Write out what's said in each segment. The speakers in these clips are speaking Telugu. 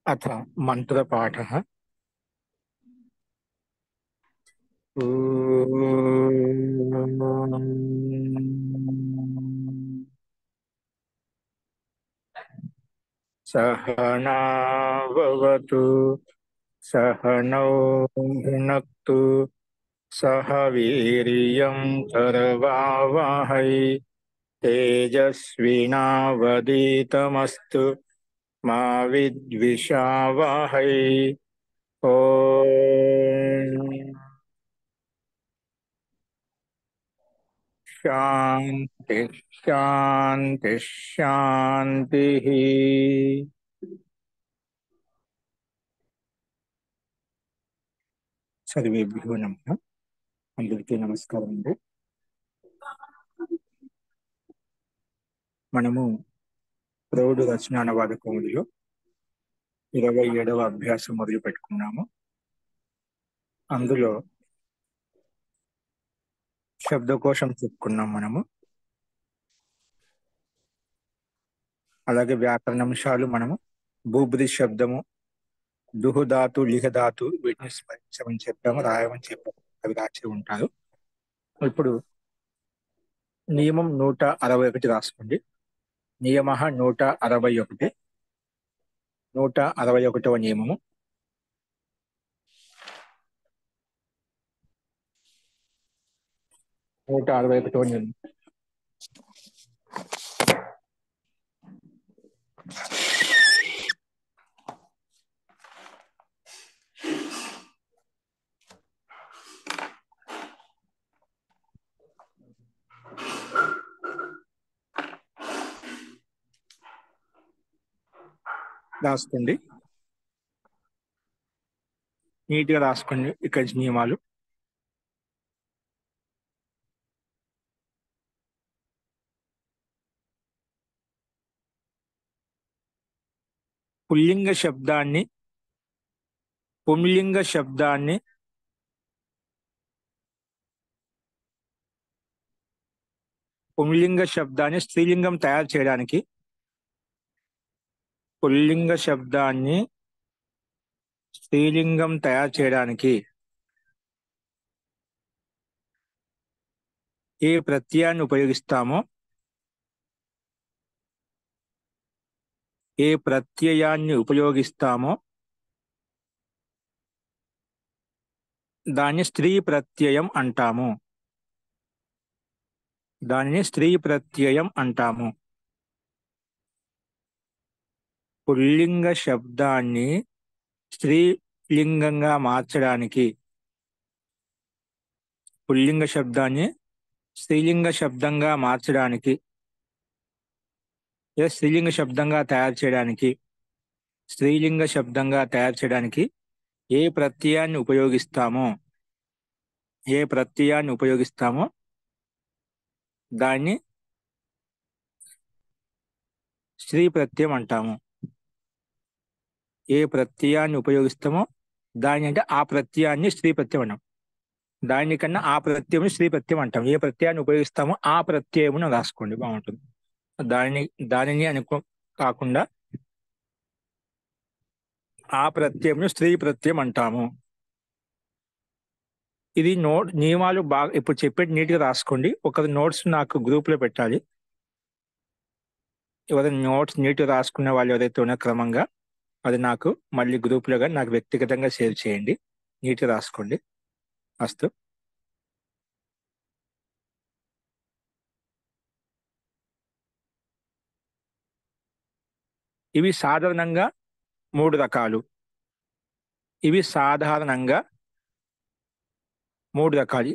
अथ मन्त्रपाठः। सहनाववतु सहनौ भुनक्तु सह वीर्यं करवावहै तेजस्विनावधीतमस्तु मा विद्विषावहै। ॐ शांति शांति शांति। सर्वेभ्यो नमः। అందరికీ నమస్కారం అండి. మనము ప్రౌఢ రచనానువాద కౌముదిలో 27వ అభ్యాసం మొదలు పెట్టుకున్నాము. అందులో శబ్దకోశం చెప్పుకున్నాం మనము. అలాగే వ్యాకరణాంశాలు మనము భూభృతి శబ్దము, దుహుధాతు, లిహధాతు వీటిని స్మరించమని చెప్పాము, రాయమని చెప్పాము. అవి రాసి ఉంటారు. ఇప్పుడు నియమం 161 రాసుకోండి. నియమ 161. 161వ నియమము. నూట అరవై ఒకటవ నియమం. రాసుకోండి, నీట్గా రాసుకోండి. ఇక్కడి నియమాలు పుల్లింగ శబ్దాన్ని పుంలింగ శబ్దాన్ని పుంలింగ శబ్దాన్ని స్త్రీలింగం తయారు చేయడానికి, పుల్లింగ శబ్దాన్ని స్త్రీలింగం తయారు చేయడానికి ఏ ప్రత్యయాన్ని ఉపయోగిస్తామో దాన్ని స్త్రీ ప్రత్యయం అంటాము. పుల్లింగ శబ్దాన్ని స్త్రీలింగంగా మార్చడానికి, పుల్లింగ శబ్దాన్ని స్త్రీలింగ శబ్దంగా మార్చడానికి, స్త్రీలింగ శబ్దంగా తయారు చేయడానికి ఏ ప్రత్యయాన్ని ఉపయోగిస్తామో దాన్ని స్త్రీ ప్రత్యయం అంటాము. ఏ ప్రత్యయాన్ని ఉపయోగిస్తామో దాని అంటే ఆ ప్రత్యయాన్ని స్త్రీ ప్రత్యయం అంటాం. దానికన్నా ఆ ప్రత్యయం స్త్రీ ప్రత్యయం అంటాం. ఏ ప్రత్యయాన్ని ఉపయోగిస్తామో ఆ ప్రత్యయమును రాసుకోండి, బాగుంటుంది. దానిని కాకుండా ఆ ప్రత్యయం స్త్రీ ప్రత్యయం అంటాము. ఇది నియమాలు బాగా ఇప్పుడు చెప్పేది నీట్గా రాసుకోండి. ఒకరి నోట్స్ నాకు గ్రూప్ లో పెట్టాలి. ఎవరైనా నోట్స్ నీట్గా రాసుకునే వాళ్ళు ఎవరైతే ఉన్నారో క్రమంగా అది నాకు మళ్ళీ గ్రూప్ లో కానీ నాకు వ్యక్తిగతంగా షేర్ చేయండి. నీట్గా రాసుకోండి. అస్తు. ఇవి సాధారణంగా మూడు రకాలు. ఇవి సాధారణంగా మూడు రకాలు.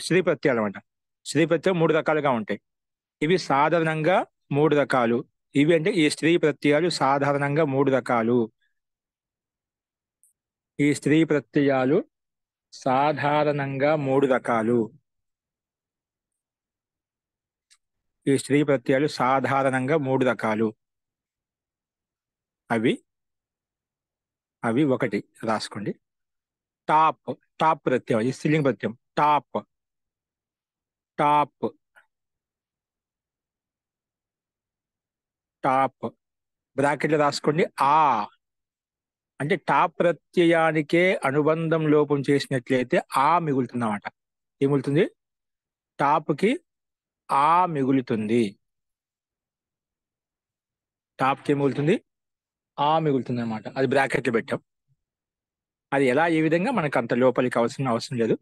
స్త్రీ ప్రత్యయాలు అనమాట. స్త్రీ ప్రత్యయం మూడు రకాలుగా ఉంటాయి. ఇవి సాధారణంగా మూడు రకాలు. ఇవి అంటే ఈ స్త్రీ ప్రత్యయాలు సాధారణంగా మూడు రకాలు. ఈ స్త్రీ ప్రత్యయాలు సాధారణంగా మూడు రకాలు. ఈ స్త్రీ ప్రత్యయాలు సాధారణంగా మూడు రకాలు. అవి ఒకటి రాసుకోండి. టాప్ ప్రత్యయం, ఇది స్త్రీలింగ ప్రత్యయం. టాప్ బ్రాకెట్లో రాసుకోండి. అంటే టా ప్రత్యయానికే అనుబంధం లోపం చేసినట్లయితే ఆ మిగులుతుంది అన్నమాట. ఏం మిగులుతుంది? టాప్కి ఆ మిగులుతుంది. టాప్కి ఏం మిగులుతుంది? ఆ మిగులుతుంది అనమాట. అది బ్రాకెట్లు పెట్టాం. అది ఎలా ఏ విధంగా మనకు అంత లోపలికి అవసరం లేదు.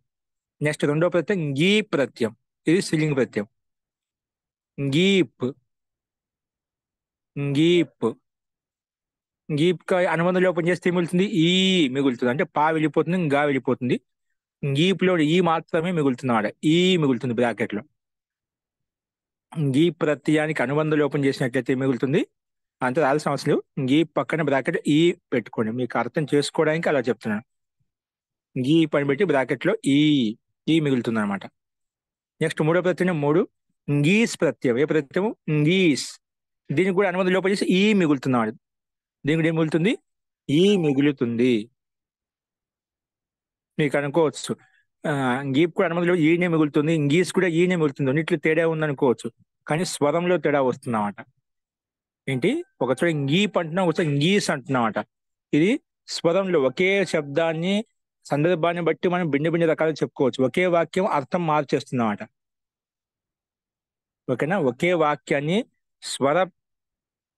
నెక్స్ట్ రెండో ప్రత్యయం గీ ప్రత్యయం. ఇది స్త్రీలింగ ప్రత్యయం. గీప్ గీప్ గీప్ అనుబంధ లోపం చేస్తే ఏం మిగులుతుంది? ఈ మిగులుతుంది. అంటే పా వెళ్ళిపోతుంది, గా వెళ్ళిపోతుంది. గీప్లో ఈ మాత్రమే మిగులుతుంది అన్నమాట. ఈ మిగులుతుంది బ్రాకెట్ లో. గీ ప్రత్యయానికి అనుబంధ లోపం చేసినట్లయితే మిగులుతుంది. అంత రాల్సిన అవసరం లేదు. గీ పక్కన బ్రాకెట్ ఈ పెట్టుకోండి. మీకు అర్థం చేసుకోవడానికి అలా చెప్తున్నాను. గీ పని పెట్టి బ్రాకెట్ లో ఈ మిగులుతుంది అనమాట. నెక్స్ట్ మూడో ప్రత్యయం 3 గీస్ ప్రత్యయం. ఏ ప్రత్యయం? గీస్. దీనికి కూడా అనుబంధ లోపం చేసి ఈ మిగులుతుంది అన్నమాట. దీనికి కూడా ఏం మిగులుతుంది? ఈ మిగులుతుంది. మీకు అనుకోవచ్చు గీప్ కూడా అనుమతిలో ఈనే మిగులుతుంది, గీస్ కూడా ఈనే మిగులుతుంది, అన్నిట్లో తేడా ఉందనుకోవచ్చు. కానీ స్వరంలో తేడా వస్తుందన్నమాట. ఏంటి? ఒకచోట గీప్ అంటున్నాం, ఒకచోట గీస్ అంటున్నామట. ఇది స్వరంలో ఒకే శబ్దాన్ని సందర్భాన్ని బట్టి మనం భిన్న రకాలుగా చెప్పుకోవచ్చు. ఒకే వాక్యం అర్థం మార్చేస్తుందన్నమాట. ఓకేనా? ఒకే వాక్యాన్ని స్వర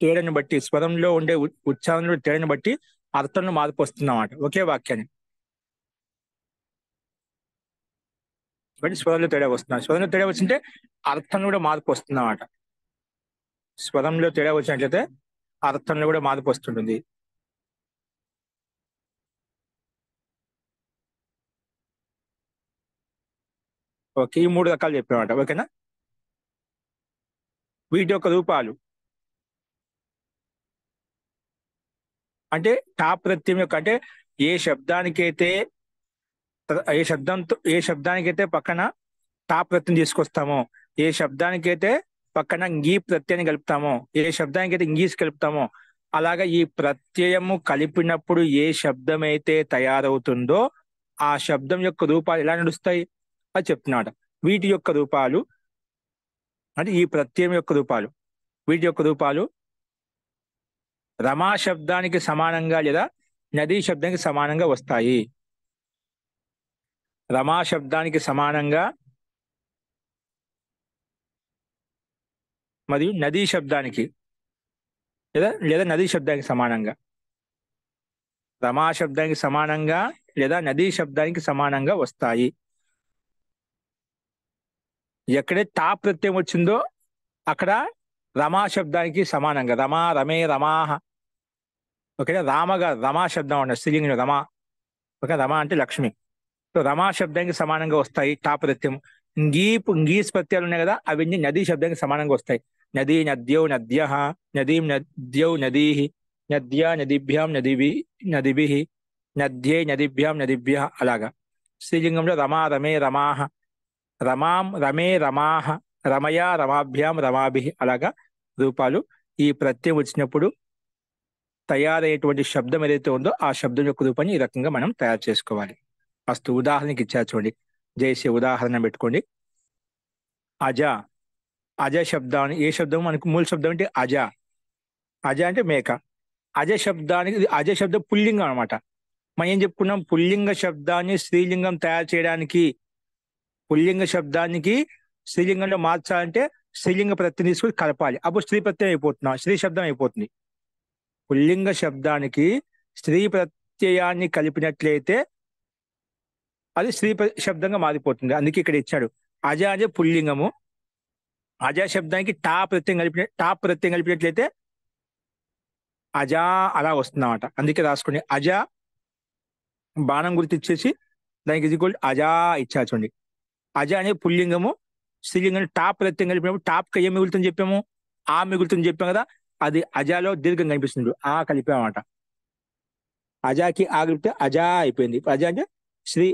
తేడాన్ని బట్టి, స్వరంలో ఉండే ఉచ్చారణలో తేడాన్ని బట్టి అర్థంలో మార్పు వస్తుందన్నమాట. ఒకే వాక్యాన్ని బట్టి స్వరంలో తేడా వస్తున్నాయి. స్వరంలో తేడా వచ్చింటే అర్థంలో కూడా మార్పు వస్తుందన్నమాట. స్వరంలో తేడా వచ్చినట్లయితే అర్థంలో కూడా మార్పు వస్తుంటుంది. ఓకే, ఈ 3 రకాలు చెప్పామన్నమాట. ఓకేనా? వీటి యొక్క రూపాలు అంటే టా ప్రత్యయం యొక్క, అంటే ఏ శబ్దానికైతే పక్కన టా ప్రత్యయం తీసుకొస్తామో, ఏ శబ్దానికైతే పక్కన గీ ప్రత్యయాన్ని కలుపుతామో, ఏ శబ్దానికైతే ఇంగీస్ కలుపుతామో, అలాగా ఈ ప్రత్యయము కలిపినప్పుడు ఏ శబ్దం అయితే తయారవుతుందో ఆ శబ్దం యొక్క రూపాలు ఎలా నడుస్తాయి అది చెప్తున్నాడు. వీటి యొక్క రూపాలు అంటే ఈ ప్రత్యయం యొక్క రూపాలు, వీటి యొక్క రూపాలు రమా శబ్దానికి సమానంగా లేదా నదీ శబ్దానికి సమానంగా వస్తాయి. రమా శబ్దానికి సమానంగా మరియు నదీ శబ్దానికి లేదా నదీ శబ్దానికి సమానంగా. రమా శబ్దానికి సమానంగా లేదా నదీ శబ్దానికి సమానంగా వస్తాయి. ఎక్కడే టా ప్రత్యయం వచ్చిందో అక్కడ రమా శబ్దానికి సమానంగా రమా, రమే, రమాహ. ఓకే, రామగా రమా శబ్దం అన్న స్త్రీలింగం రమా. ఓకే, రమా అంటే లక్ష్మి. సో రమా శబ్దానికి సమానంగా వస్తాయి టా ప్రత్యయం. గీస్ ప్రత్యయాలు ఉన్నాయి కదా, అవన్నీ నదీ శబ్దానికి సమానంగా వస్తాయి. నదీ, నద్యౌ, నద్యః, నదీం, నద్యౌ, నదీః, నద్యా, నదీభ్యాం, నదిభిః, నద్యే, నదీభ్యాం, నదిభ్యః. అలాగా స్త్రీలింగంలో రమా, రమే, రమాహ, రమాం, రమే, రమాహ, రమయా, రమాభ్యాం, రమాభిః. అలాగా రూపాలు ఈ ప్రత్యయం వచ్చినప్పుడు తయారయ్యేటువంటి శబ్దం ఏదైతే ఉందో ఆ శబ్దం యొక్క రూపాన్ని ఈ రకంగా మనం తయారు చేసుకోవాలి. ఫస్ట్ ఉదాహరణకి ఇచ్చారు చూడండి. జైసే ఉదాహరణ పెట్టుకోండి. అజ. అజ శబ్దాన్ని ఏ శబ్దం మనకు మూల శబ్దం అంటే అజ. అజ అంటే మేక. అజ శబ్దం పుల్లింగం అనమాట. మనం ఏం చెప్పుకున్నాం? పుల్లింగ శబ్దాన్ని స్త్రీలింగం తయారు చేయడానికి, పుల్లింగ శబ్దానికి స్త్రీలింగంలో మార్చాలంటే స్త్రీలింగ ప్రత్యయం తీసుకుని కలపాలి. అప్పుడు స్త్రీ ప్రత్యయం అయిపోతున్నాం, స్త్రీ శబ్దం అయిపోతుంది. పుల్లింగ శబ్దానికి స్త్రీ ప్రత్యయాన్ని కలిపినట్లయితే అది స్త్రీ శబ్దంగా మారిపోతుంది. అందుకే ఇక్కడ ఇచ్చాడు అజ అజ పుల్లింగము. అజ శబ్దానికి టా ప్రత్యయం కలిపినట్లయితే అజా అలా వస్తుందన్నమాట. అందుకే రాసుకోండి. అజ బాణం గుర్తు ఇచ్చేసి దానికి ఇది అజా ఇచ్చా చూడండి. అజ అనే పుల్లింగము. స్త్రీలింగం టా ప్రత్యయం కలిపినప్పుడు టాప్కి ఏం మిగులుతుంది చెప్పాము? ఆ మిగులుతుంది చెప్పాం కదా. అది అజాలో దీర్ఘం కనిపిస్తుంది, ఆ కలిపామన్నమాట. అజాకి ఆ కలిపితే అజా అయిపోయింది. అజా అంటే శ్రీ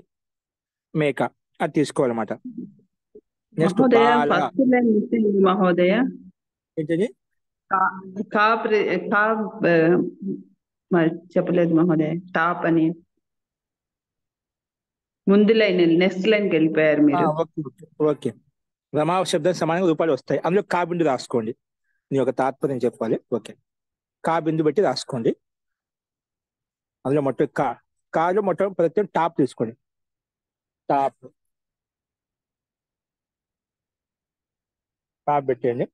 మేక, అది తీసుకోవాలన్నమాట. నెక్స్ట్ మహోదయ, ఫస్ట్ లైన్ మిస్సింగ్ మహోదయ. ఏంటది? మరి చెప్పలేదు మహోదయ. టాప్ అని ముందు లైన్ నెక్స్ట్ లైన్కి వెళ్ళిపోయారు మీరు. ఓకే. రమా శబ్దం సమానంగా రూపాయలు వస్తాయి. అందులో కా బిందు రాసుకోండి. నీ ఒక తాత్పర్యం చెప్పాలి. ఓకే, కా బిందు బట్టి రాసుకోండి. అందులో మొత్తం కాలో మొత్తం ప్రతి టాప్ తీసుకోండి. టాప్ టాప్ పెట్టండి.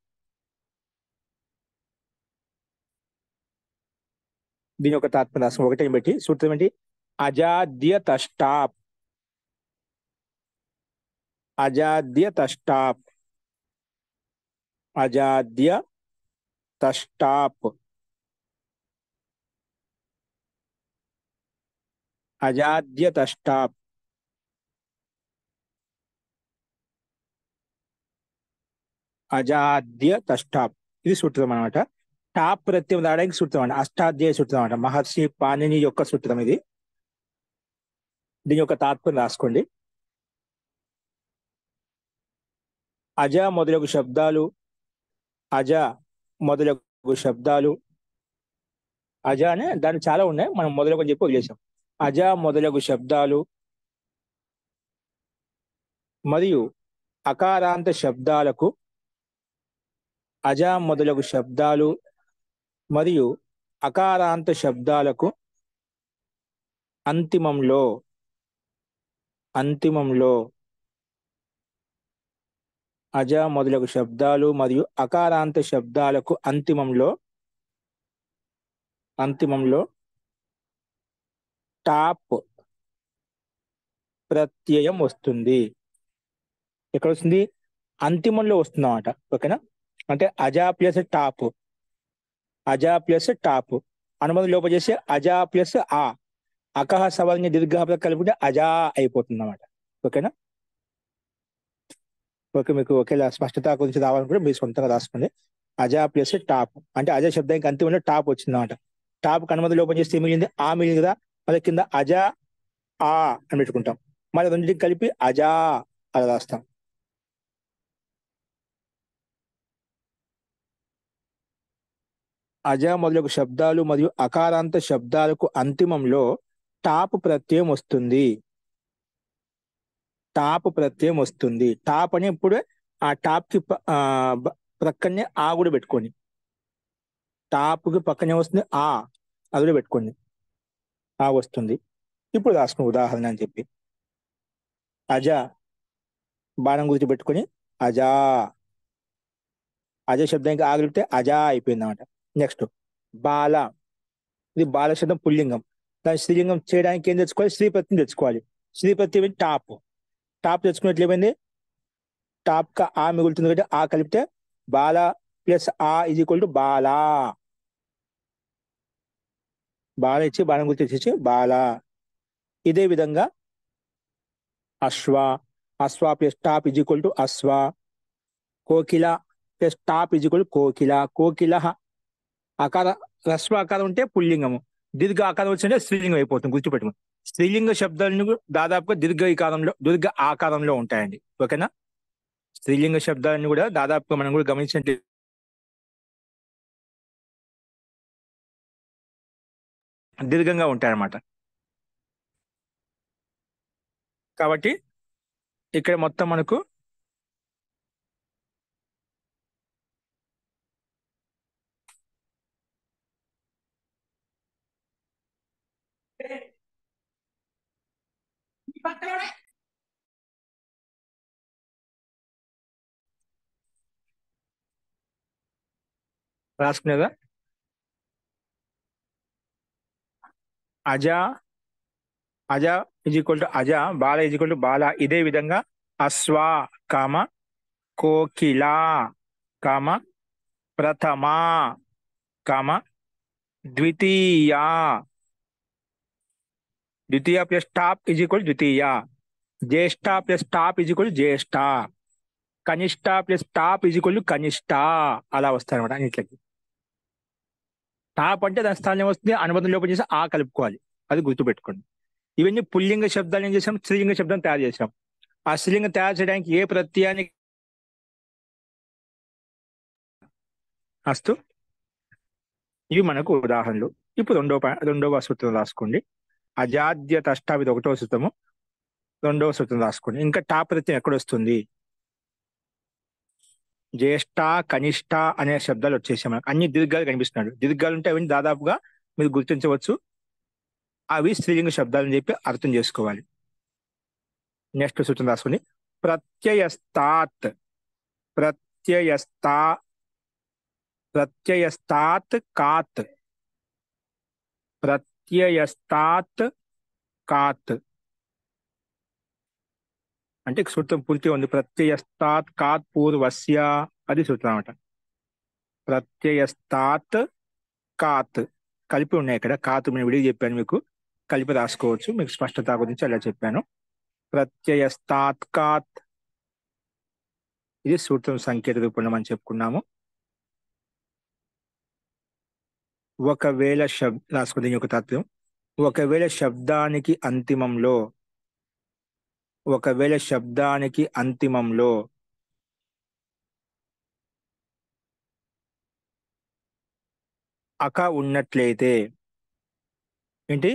దీని యొక్క తాత్పర్య రాష్ట్రం ఒకటి బట్టి సూత్రం ఏంటి? అజాద్య తష్టాప్, అజాద్య తష్టాప్, అజాద్య తష్టాప్, అజాద్య తష్టాప్, అజాద్య తష్టాప్. ఇది సూత్రం అనమాట. టాప్ ప్రత్యయం రావడానికి సూత్రం అండి, అష్టాధ్యాయ సూత్రం అనమాట. మహర్షి పాణిని యొక్క సూత్రం ఇది. దీని యొక్క తాత్పర్యం రాసుకోండి. అజ మొదలగు శబ్దాలు, అజ మొదలగు శబ్దాలు, అజ అనే దాన్ని చాలా ఉన్నాయి, మనం మొదలగు అని చెప్పి వదిలేసాం. అజ మొదలగు శబ్దాలు మరియు అకారాంత శబ్దాలకు, అజ మొదలగు శబ్దాలు మరియు అకారాంత శబ్దాలకు అంతిమంలో, అంతిమంలో, అజ మొదలగు శబ్దాలు మరియు అకారాంత శబ్దాలకు అంతిమంలో, అంతిమంలో టాప్ ప్రత్యయం వస్తుంది. ఎక్కడ వస్తుంది? అంతిమంలో వస్తుంది అన్నమాట. ఓకేనా? అంటే Adha plus top, Adha plus top అనుబంధం లోపల చేసి అజా ప్లస్ ఆ, అకహ సవర్ణ దీర్ఘ కలిపితే అజా అయిపోతుంది అన్నమాట. ఓకేనా? ఓకే, మీకు ఒకేలా స్పష్టత గురించి రావాలనుకుంటే మీరు సొంతంగా రాసుకోండి. అజా ప్లస్ టాప్ అంటే అజా శబ్దానికి అంతిమంలో టాప్ వచ్చింది అన్నమాట. టాప్ అనుబంధం లోపల చేస్తే మిగిలింది ఆ, మిగిలింది కదా, మళ్ళీ కింద అజా ఆ అని పెట్టుకుంటాం. మళ్ళీ రెండింటికి కలిపి అజా అలా రాస్తాం. అజ మొదలగు శబ్దాలు మరియు అకారాంత శబ్దాలకు అంతిమంలో టాప్ ప్రత్యయం వస్తుంది. టాప్ ప్రత్యయం వస్తుంది. టాప్ అని ఇప్పుడు ఆ టాప్ కి ప్రక్కనే ఆ కూడా పెట్టుకోండి. టాప్ కి పక్కనే వస్తుంది ఆ, అది కూడా పెట్టుకోండి. ఆ వస్తుంది. ఇప్పుడు రాసుకున్న ఉదాహరణ అని చెప్పి అజ బాణం గురించి పెట్టుకొని అజా, అజ శబ్దానికి ఆగిలిపితే అజా అయిపోయింది అనమాట. నెక్స్ట్ బాల, ఇది బాల శబ్దం పుల్లింగం. దాని స్త్రీలింగం చేయడానికి ఏం తెచ్చుకోవాలి? స్త్రీ ప్రత్యయం తెచ్చుకోవాలి. స్త్రీ ప్రత్యయం టాప్, టాప్ తెచ్చుకున్నట్లు ఏమైంది? టాప్ కా ఆ మిగులుతుంది కాబట్టి ఆ కలిపితే బాల ప్లస్ ఆ ఈజ్ ఈక్వల్ టు బాలా. బాల ఇచ్చి బాణం గుర్తు తెచ్చి బాల. ఇదే విధంగా అశ్వ, అశ్వ ప్లస్ టాప్ ఈజ్ ఈక్వల్ టు అశ్వ. కోకిల ప్లస్ టాప్ ఈజ్ ఈక్వల్ కోకిల, కోకిల. ఆకార హ్రస్వ ఆకారం ఉంటే పుల్లింగము, దీర్ఘ ఆకారం వచ్చింటే స్త్రీలింగం అయిపోతుంది. గుర్తుపెట్టుకోండి. స్త్రీలింగ శబ్దాలను దాదాపుగా దీర్ఘ ఆకారంలో ఉంటాయండి. ఓకేనా? స్త్రీలింగ శబ్దాలను కూడా దాదాపుగా మనం కూడా గమనించినట్టు దీర్ఘంగా ఉంటాయన్నమాట. కాబట్టి ఇక్కడ మొత్తం మనకు రాసుకునేదా అజ, అజ ఈజ్ ఈక్వల్ టు అజ, బాల ఈజ్ ఈక్వల్ టు బాల. ఇదే విధంగా అశ్వ కామ కోకిల కామ ప్రథమ కామ ద్వితీయ, ద్వితీయ ప్లస్ టాప్ ఈజ్ ఈక్వల్ ద్వితీయ. జ్యేష్ఠ ప్లస్ టాప్ ఈజ్ ఈక్వల్ జ్యేష్ఠ. కనిష్ట ప్లస్ టాప్ ఈజ్ ఈక్వల్ కనిష్ట. అలా వస్తాయి అనమాట అన్నిట్లకి. టాప్ అంటే దాని స్థానం వస్తుంది, అనుబంధం లోపల చేసి ఆ కలుపుకోవాలి. అది గుర్తుపెట్టుకోండి. ఇవన్నీ పుల్లింగ శబ్దాలు ఏం చేసాం? స్త్రీలింగ శబ్దం తయారు చేసాం. ఆ స్త్రీలింగం తయారు చేయడానికి ఏ ప్రత్యయాన్ని అస్తు ఇవి మనకు ఉదాహరణలు. ఇప్పుడు రెండవ సూత్రం రాసుకోండి. అజాద్య తష్టాప్ ఇది ఒకటో సూత్రము. రెండవ సూత్రం రాసుకోండి. ఇంకా టాప్ ప్రత్యయం ఎక్కడ వస్తుంది? జ్యేష్ఠ కనిష్ట అనే శబ్దాలు వచ్చేసాయి మనకు. అన్ని దీర్ఘాలు కనిపిస్తున్నాడు. దీర్ఘాలు ఉంటే అవన్నీ దాదాపుగా మీరు గుర్తించవచ్చు. అవి స్త్రీలింగ శబ్దాలు అని చెప్పి అర్థం చేసుకోవాలి. నెక్స్ట్ సూచన రాసుకుని ప్రత్యయస్తాత్ ప్రత్యయస్తా ప్రత్యయస్తాత్ కాత్ ప్రత్యయస్తాత్ కాత్ అంటే సూత్రం పూర్తిగా ఉంది. ప్రత్యయస్తాత్ కాత్ పూర్వస్య అది సూత్రం అన్నమాట. ప్రత్యయస్తాత్ కాత్ కలిపి ఉన్నాయి ఇక్కడ. కాత్ నేను విడిగా చెప్పాను, మీకు కలిపి రాసుకోవచ్చు. మీకు స్పష్టత గురించి అలా చెప్పాను. ప్రత్యయస్తాత్ కాత్ ఇది సూత్రం సంకేత రూపంలో మనం చెప్పుకున్నాము. ఒకవేళ రాసుకునే యొక్క తత్వం, ఒకవేళ శబ్దానికి అంతిమంలో అక ఉన్నట్లయితే ఏంటి,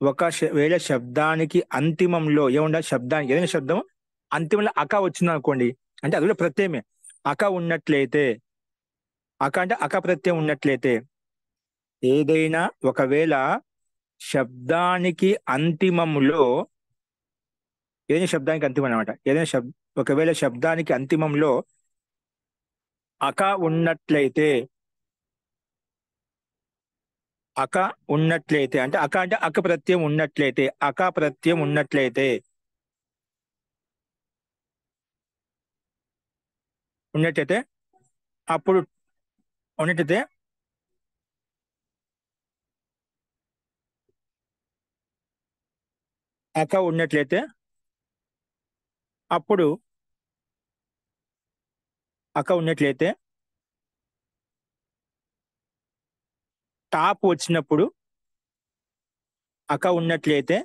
ఒకవేళ శబ్దానికి అంతిమంలో ఏముండాలి, శబ్దానికి ఏదైనా శబ్దం అంతిమంలో అక వచ్చింది అనుకోండి, అంటే అది కూడా ప్రత్యయమే. అక ఉన్నట్లయితే, అక అంటే అక ప్రత్యయం ఉన్నట్లయితే, ఏదైనా ఒకవేళ శబ్దానికి అంతిమంలో ఏదైనా శబ్దానికి అంతిమం అనమాట. ఒకవేళ శబ్దానికి అంతిమంలో అక ఉన్నట్లయితే, అక ఉన్నట్లయితే అంటే అక అంటే అక ప్రత్యయం ఉన్నట్లయితే, అక ప్రత్యయం ఉన్నట్లయితే అప్పుడు ఉన్నట్లయితే అక ఉన్నట్లయితే అప్పుడు అక ఉన్నట్లయితే టాప్ వచ్చినప్పుడు అక ఉన్నట్లయితే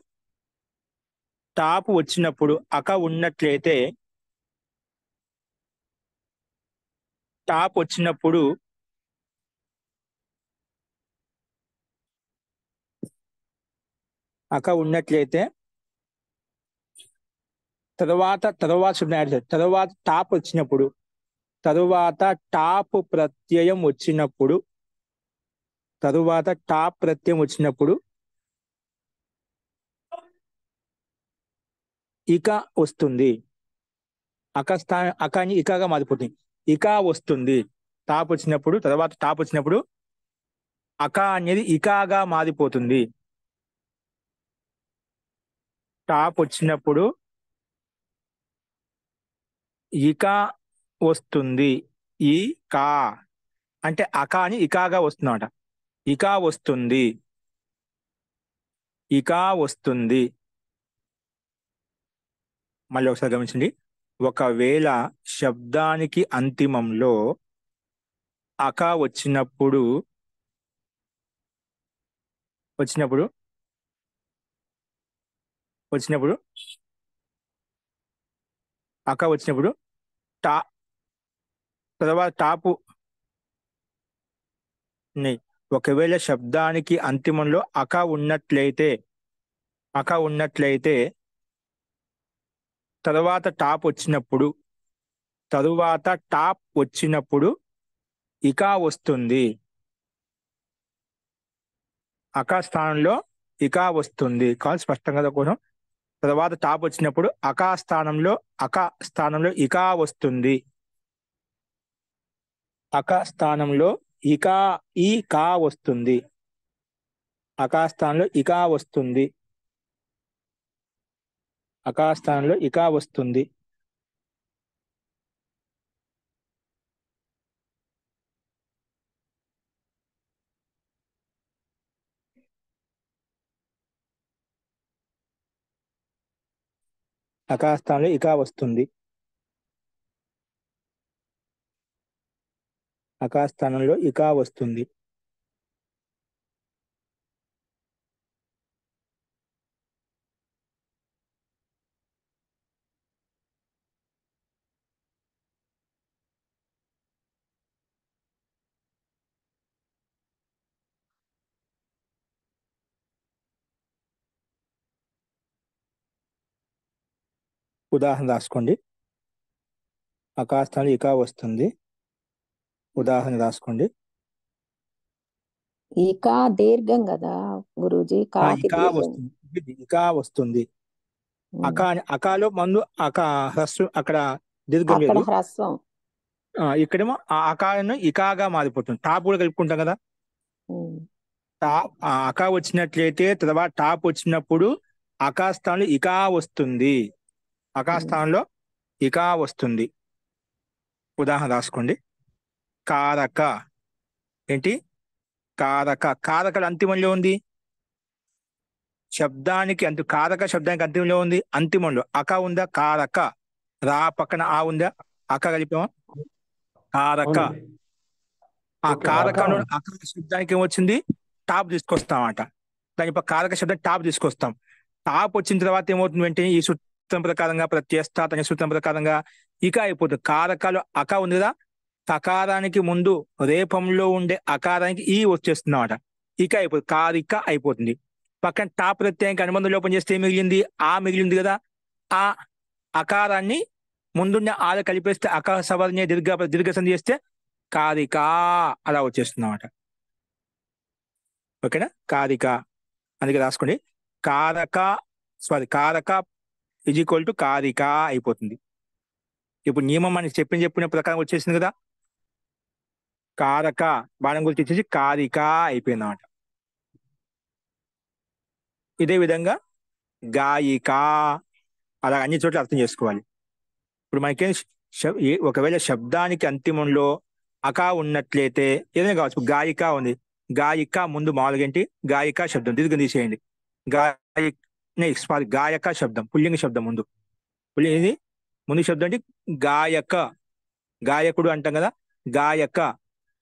టాప్ వచ్చినప్పుడు అక ఉన్నట్లయితే టాప్ వచ్చినప్పుడు అక ఉన్నట్లయితే తర్వాత టాప్ వచ్చినప్పుడు, తరువాత టాప్ ప్రత్యయం వచ్చినప్పుడు, తరువాత టాప్ ప్రత్యయం వచ్చినప్పుడు ఇక వస్తుంది. అకాని ఇకాగా మారిపోతుంది. ఇక వస్తుంది. టాప్ వచ్చినప్పుడు, తర్వాత టాప్ వచ్చినప్పుడు అక అనేది ఇకాగా మారిపోతుంది. టాప్ వచ్చినప్పుడు ఇక వస్తుంది. ఈ కా అంటే అక అని ఇకాగా వస్తుందన్నమాట. ఇక వస్తుంది. ఇక వస్తుంది. మళ్ళీ ఒకసారి గమనించండి. ఒకవేళ శబ్దానికి అంతిమంలో అక వచ్చినప్పుడు అక వచ్చినప్పుడు టా తర్వాత టాపు ఉన్నాయి. ఒకవేళ శబ్దానికి అంతిమంలో అక ఉన్నట్లయితే తరువాత టాప్ వచ్చినప్పుడు ఇక వస్తుంది. అక స్థానంలో ఇక వస్తుంది. కాదు స్పష్టంగా కోసం తర్వాత టాప్ వచ్చినప్పుడు అక స్థానంలో ఇక వస్తుంది. అక స్థానంలో ఈ కా వస్తుంది. అక స్థానంలో ఇక వస్తుంది. అక స్థానంలో ఇక వస్తుంది. అక స్థానంలో ఇక వస్తుంది. అక స్థానంలో ఇక వస్తుంది. ఉదాహరణ రాసుకోండి. అక స్థానంలో ఇక వస్తుంది. ఉదాహరణ రాసుకోండి. ఇకా దీర్ఘం కదా గురూజీ, కాకి ఇకా దీర్ఘం. వస్తుంది, ఇకా వస్తుంది. ఉమ్. అకాలో ముందు హ్రస్వం, అక్కడ దీర్ఘం అక్కడ లేదు. హ్రస్వం. ఇక్కడేమో ఆ అకాలను ఇకాగా మారిపోతుంది. టాప్ కూడా కలుపుకుంటాం కదా. ఉమ్. అకా వచ్చినట్లయితే తర్వాత టాప్ వచ్చినప్పుడు అకా స్థానంలో ఇకా వస్తుంది. అకా ఉమ్. స్థానంలో ఇకా వస్తుంది. ఉదాహరణ రాసుకోండి. కారక ఏంటి? కారకలు అంతిమంలో ఉంది. శబ్దానికి కారక శబ్దానికి అంతిమంలో ఉంది. అంతిమంలో అక ఉందా? కారక. రా పక్కన ఆ ఉందా? అక కలిపామా? కారక. అవునండి. ఆ ఓకే, కారకంలో అకార శబ్దానికి ఏమొచ్చింది? టాప్ తీసుకొస్తామట. దాని కారక శబ్దం టాప్ తీసుకొస్తాం. టాప్ వచ్చిన తర్వాత ఏమవుతుంది? వెంటనే ఈ సూత్రం ప్రకారంగా ప్రత్యస్త అనే సూత్రం ప్రకారంగా ఇక అయిపోతుంది. కారకాలు అక ఉంది కదా, సకారానికి ముందు రేపంలో ఉండే అకారానికి ఈ వచ్చేస్తుందన్నమాట. ఇక అయిపోతుంది, కారిక అయిపోతుంది. పక్కన టాప్ ప్రత్యయానికి అనుబంధం లోపం చేస్తే ఏం మిగిలింది? ఆ మిగిలింది కదా. ఆ అకారాన్ని ముందున్న ఆల కలిపేస్తే అకార సవర్ణ దీర్ఘ సంధి చేస్తే కారిక అలా వచ్చేస్తుంది అన్నమాట. ఓకేనా? కారిక అందుకే రాసుకోండి. కారక ఈజ్ ఈక్వల్ టు కారిక అయిపోతుంది. ఇప్పుడు నియమం మనకి చెప్పిన ప్రకారం వచ్చేసింది కదా. కారక బాణం గురించి ఇచ్చేసి కారిక అయిపోయింది అన్నమాట. ఇదే విధంగా గాయిక, అలా అన్ని చోట్ల అర్థం చేసుకోవాలి. ఇప్పుడు మనకేం ఒకవేళ శబ్దానికి అంతిమంలో అకా ఉన్నట్లయితే ఏదైనా కావచ్చు. గాయిక ఉంది, గాయిక ముందు మామూలుగా ఏంటి? గాయిక శబ్దం దీర్ఘం తీసేయండి. గాయక శబ్దం పుల్లింగ శబ్దం ముందు. ఇది ముందు శబ్దం అంటే గాయక, గాయకుడు అంటాం కదా. గాయక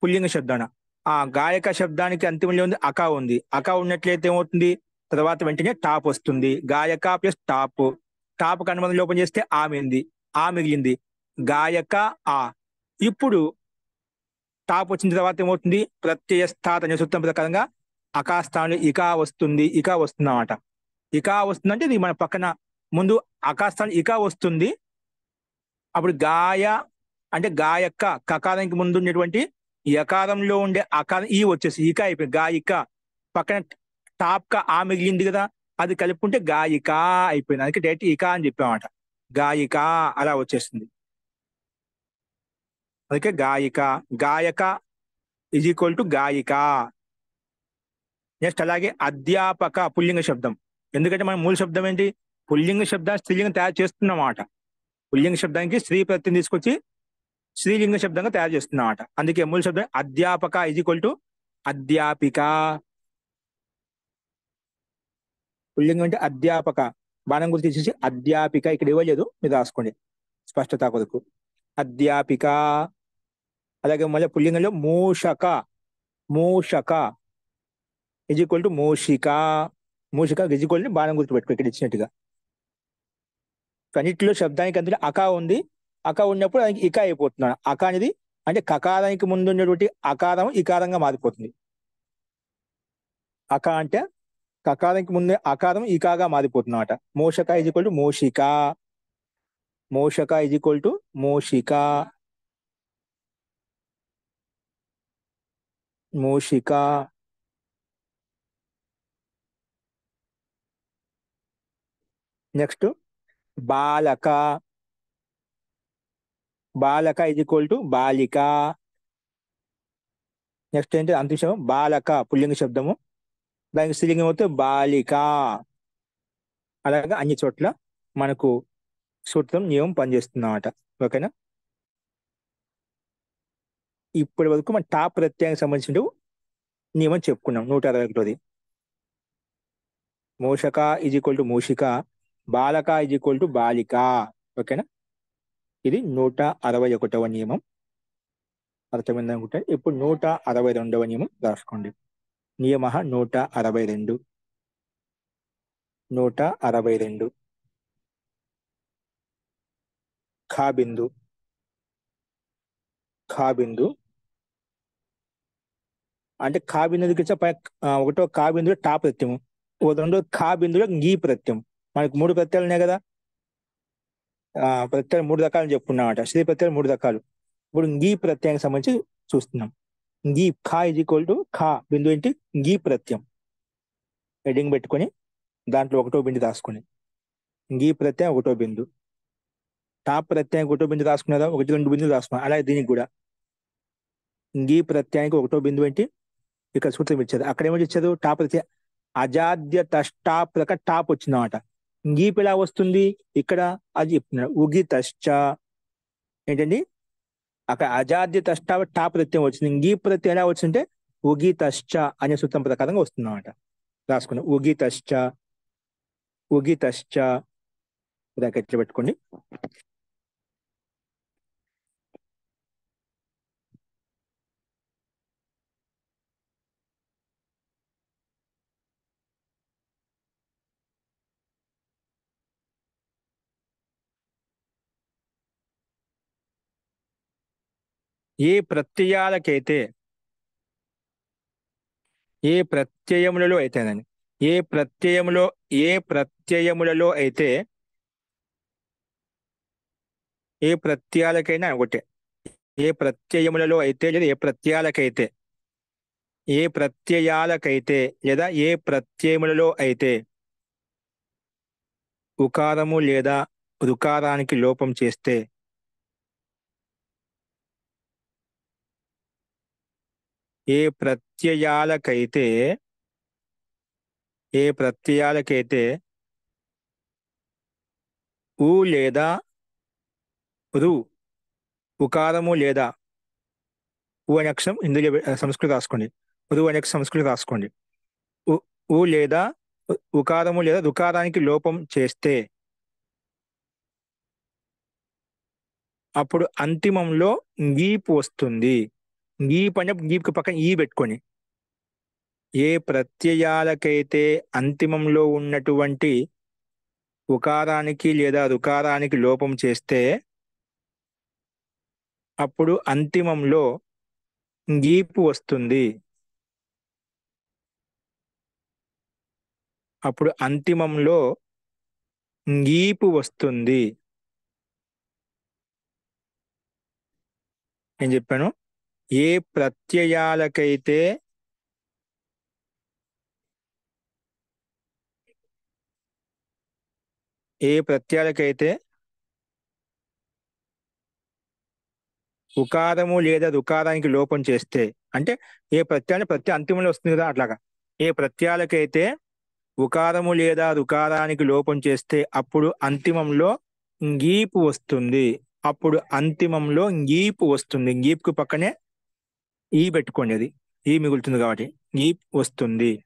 పుల్లింగ శబ్దాన. ఆ గాయక శబ్దానికి అంతిమంలో ఉంది అకా ఉంది. అకా ఉన్నట్లయితే ఏమవుతుంది? తర్వాత వెంటనే టాప్ వస్తుంది. గాయక ప్లస్ టాప్. టాప్ అనుబంధం లోపం చేస్తే ఆమెంది, ఆ మిగిలింది. గాయక ఆ. ఇప్పుడు టాప్ వచ్చిన తర్వాత ఏమవుతుంది? ప్రత్యయస్థాత్ అనే సూత్రం ప్రకారంగా అకా స్థానంలో ఇకా వస్తుంది. ఇకా వస్తుంది అన్నమాట. ఇకా వస్తుందంటే ఇది మన పక్కన ముందు అకా స్థానం ఇకా వస్తుంది. అప్పుడు గాయ అంటే గాయక్క, కకారానికి ముందు ఉండేటువంటి యకారంలో ఉండే అకారం ఈ వచ్చేసి ఇక అయిపోయింది. గాయిక పక్కన టాప్ కా ఆ మిగిలింది కదా, అది కలుపుకుంటే గాయిక అయిపోయింది. అందుకే డైరెక్ట్ ఇక అని చెప్పామట. గాయిక అలా వచ్చేస్తుంది. అందుకే గాయిక, గాయక ఈజ్ ఈక్వల్ టు గాయిక. నెక్స్ట్ అలాగే అధ్యాపక పుల్లింగ శబ్దం. ఎందుకంటే మన మూల శబ్దం ఏంటి? పుల్లింగ శబ్దాన్ని స్త్రీలింగం తయారు చేస్తున్నమాట. పుల్లింగ శబ్దానికి స్త్రీ ప్రత్యయం తీసుకొచ్చి స్త్రీలింగ శబ్దంగా తయారు చేస్తున్నమాట. అందుకే మూల శబ్దం అధ్యాపక ఈజ్ ఈక్వల్ టు అధ్యాపిక. పుల్లింగం అంటే అధ్యాపక. బాణం గురించి తీసేసి అధ్యాపిక. ఇక్కడ ఇవ్వలేదు, మీరు రాసుకోండి స్పష్టత కొరకు. అధ్యాపిక. అలాగే మళ్ళీ పుల్లింగంలో మూషక ఈజ్ ఈక్వల్ టు మూషిక. మూషిక ఈజ్ ఈక్వల్ టు బాణం గుర్తు పెట్టుకో ఇక్కడ ఇచ్చినట్టుగా. అన్నిటిలో శబ్దానికి అందులో అకా ఉంది. అకా ఉన్నప్పుడు దానికి ఇక అయిపోతున్నాడు. అక అనేది అంటే కకారానికి ముందు ఉన్నటువంటి అకారం ఇకారంగా మారిపోతుంది. అక అంటే కకారానికి ముందే అకారం ఇకాగా మారిపోతున్నమాట. మోషక ఈజ్ ఈక్వల్ టు మోషిక. మోషక ఈజ్ ఈక్వల్ టు మోషిక. మూషిక. నెక్స్ట్ బాలక. బాలక ఈజ్ ఈక్వల్ టు బాలిక. నెక్స్ట్ ఏంటి? అంతిశం బాలక పుల్లింగ శబ్దము, దానికి స్త్రీలింగం అవుతే బాలిక. అలాగా అన్ని చోట్ల మనకు సూత్రం నియమం పనిచేస్తుందన్నమాట. ఓకేనా? ఇప్పటి వరకు మన టాప్ ప్రత్యయానికి సంబంధించిన నియమం చెప్పుకున్నాం. 161. మూషక ఈజ్ ఈక్వల్ టు మూషిక, బాలక ఈజ్ ఈక్వల్ టు బాలిక. ఓకేనా? ఇది 161వ నియమం. అర్థమైంది అనుకుంటే ఇప్పుడు 162వ నియమం రాసుకోండి. నియమ 162. 162 ఖా బిందు. ఖా బిందు అంటే ఖా బిందు ఒకటో ఖా బిందులో టా ప్రత్యయం, రెండో ఖా బిందులో గీ ప్రత్యయం. మనకు 3 ప్రత్యయాలు ఉన్నాయి కదా. ప్రత్యయాలు 3 రకాలు చెప్పుకున్నామట. శ్రీ ప్రత్యయాలు 3 రకాలు. ఇప్పుడు గీ ప్రత్యయానికి సంబంధించి చూస్తున్నాం. గీ ఖా ఇజ్ ఈక్వల్ టు ఖా బిందు ఏంటి గీ ప్రత్యయం హెడింగ్ పెట్టుకొని దాంట్లో ఒకటో బిందు రాసుకొని గీ ప్రత్యయం ఒకటో బిందు టాప్ ప్రత్యయం ఒకటో బిందు రాసుకున్నారా ఒకటి రెండు బిందులు రాసుకున్నా అలాగే దీనికి కూడా గీ ప్రత్యయానికి ఒకటో బిందు ఏంటి ఇక్కడ సూత్రం ఇచ్చారు అక్కడ ఏమో ఇచ్చారు టాప్ ప్రత్యయ అజాద్య తష్టాప్రక టాప్ వచ్చిందన్నమాట గీప్ ఎలా వస్తుంది ఇక్కడ అది చెప్తున్నాడు ఉగి తశ్చ ఏంటండి అక్కడ అజాద్య తష్టాప్ టాప్ ప్రత్యయం వచ్చింది గీ ప్రత్యయం ఎలా వచ్చిందంటే ఉగి తశ్చ అనే సూత్రం ప్రకారంగా వస్తుంది అన్నమాట రాసుకున్నాం ఉగి తశ్చ బ్రాకెట్లు పెట్టుకోండి ఏ ప్రత్యయాలకైతే ఏ ప్రత్యయములలో అయితేనండి ఏ ప్రత్యయములలో అయితే ఏ ప్రత్యయాలకైనా ఒకటే ఏ ప్రత్యయములలో అయితే లేదా ఏ ప్రత్యయాలకైతే లేదా ఏ ప్రత్యయములలో అయితే ఉకారము లేదా రుకారానికి లోపం చేస్తే ఏ ప్రత్యయాలకైతే ఉ లేదా రు ఉకారము లేదా ఉ అనే అక్షరం ఇందులో సంస్కృతి రాసుకోండి రు అనే సంస్కృతి రాసుకోండి ఉ లేదా ఉకారము లేదా రుకారానికి లోపం చేస్తే అప్పుడు అంతిమంలో గీపు వస్తుంది గీప్ అంటే గీప్కి పక్కన ఈ పెట్టుకొని ఏ ప్రత్యయాలకైతే అంతిమంలో ఉన్నటువంటి ఉకారానికి లేదా రుకారానికి లోపం చేస్తే అప్పుడు అంతిమంలో గీపు వస్తుంది నేను చెప్పాను ఏ ప్రత్యయాలకైతే ఉకారము లేదా రుకారానికి లోపం చేస్తే అంటే ఏ ప్రత్యయ అంతిమంలో వస్తుంది కదా అట్లాగా ఏ ప్రత్యయాలకైతే ఉకారము లేదా రుకారానికి లోపం చేస్తే అప్పుడు అంతిమంలో గీపు వస్తుంది గీప్కు పక్కనే ఈ పెట్టుకోండి అది ఈ మిగులుతుంది కాబట్టి గీప్ వస్తుంది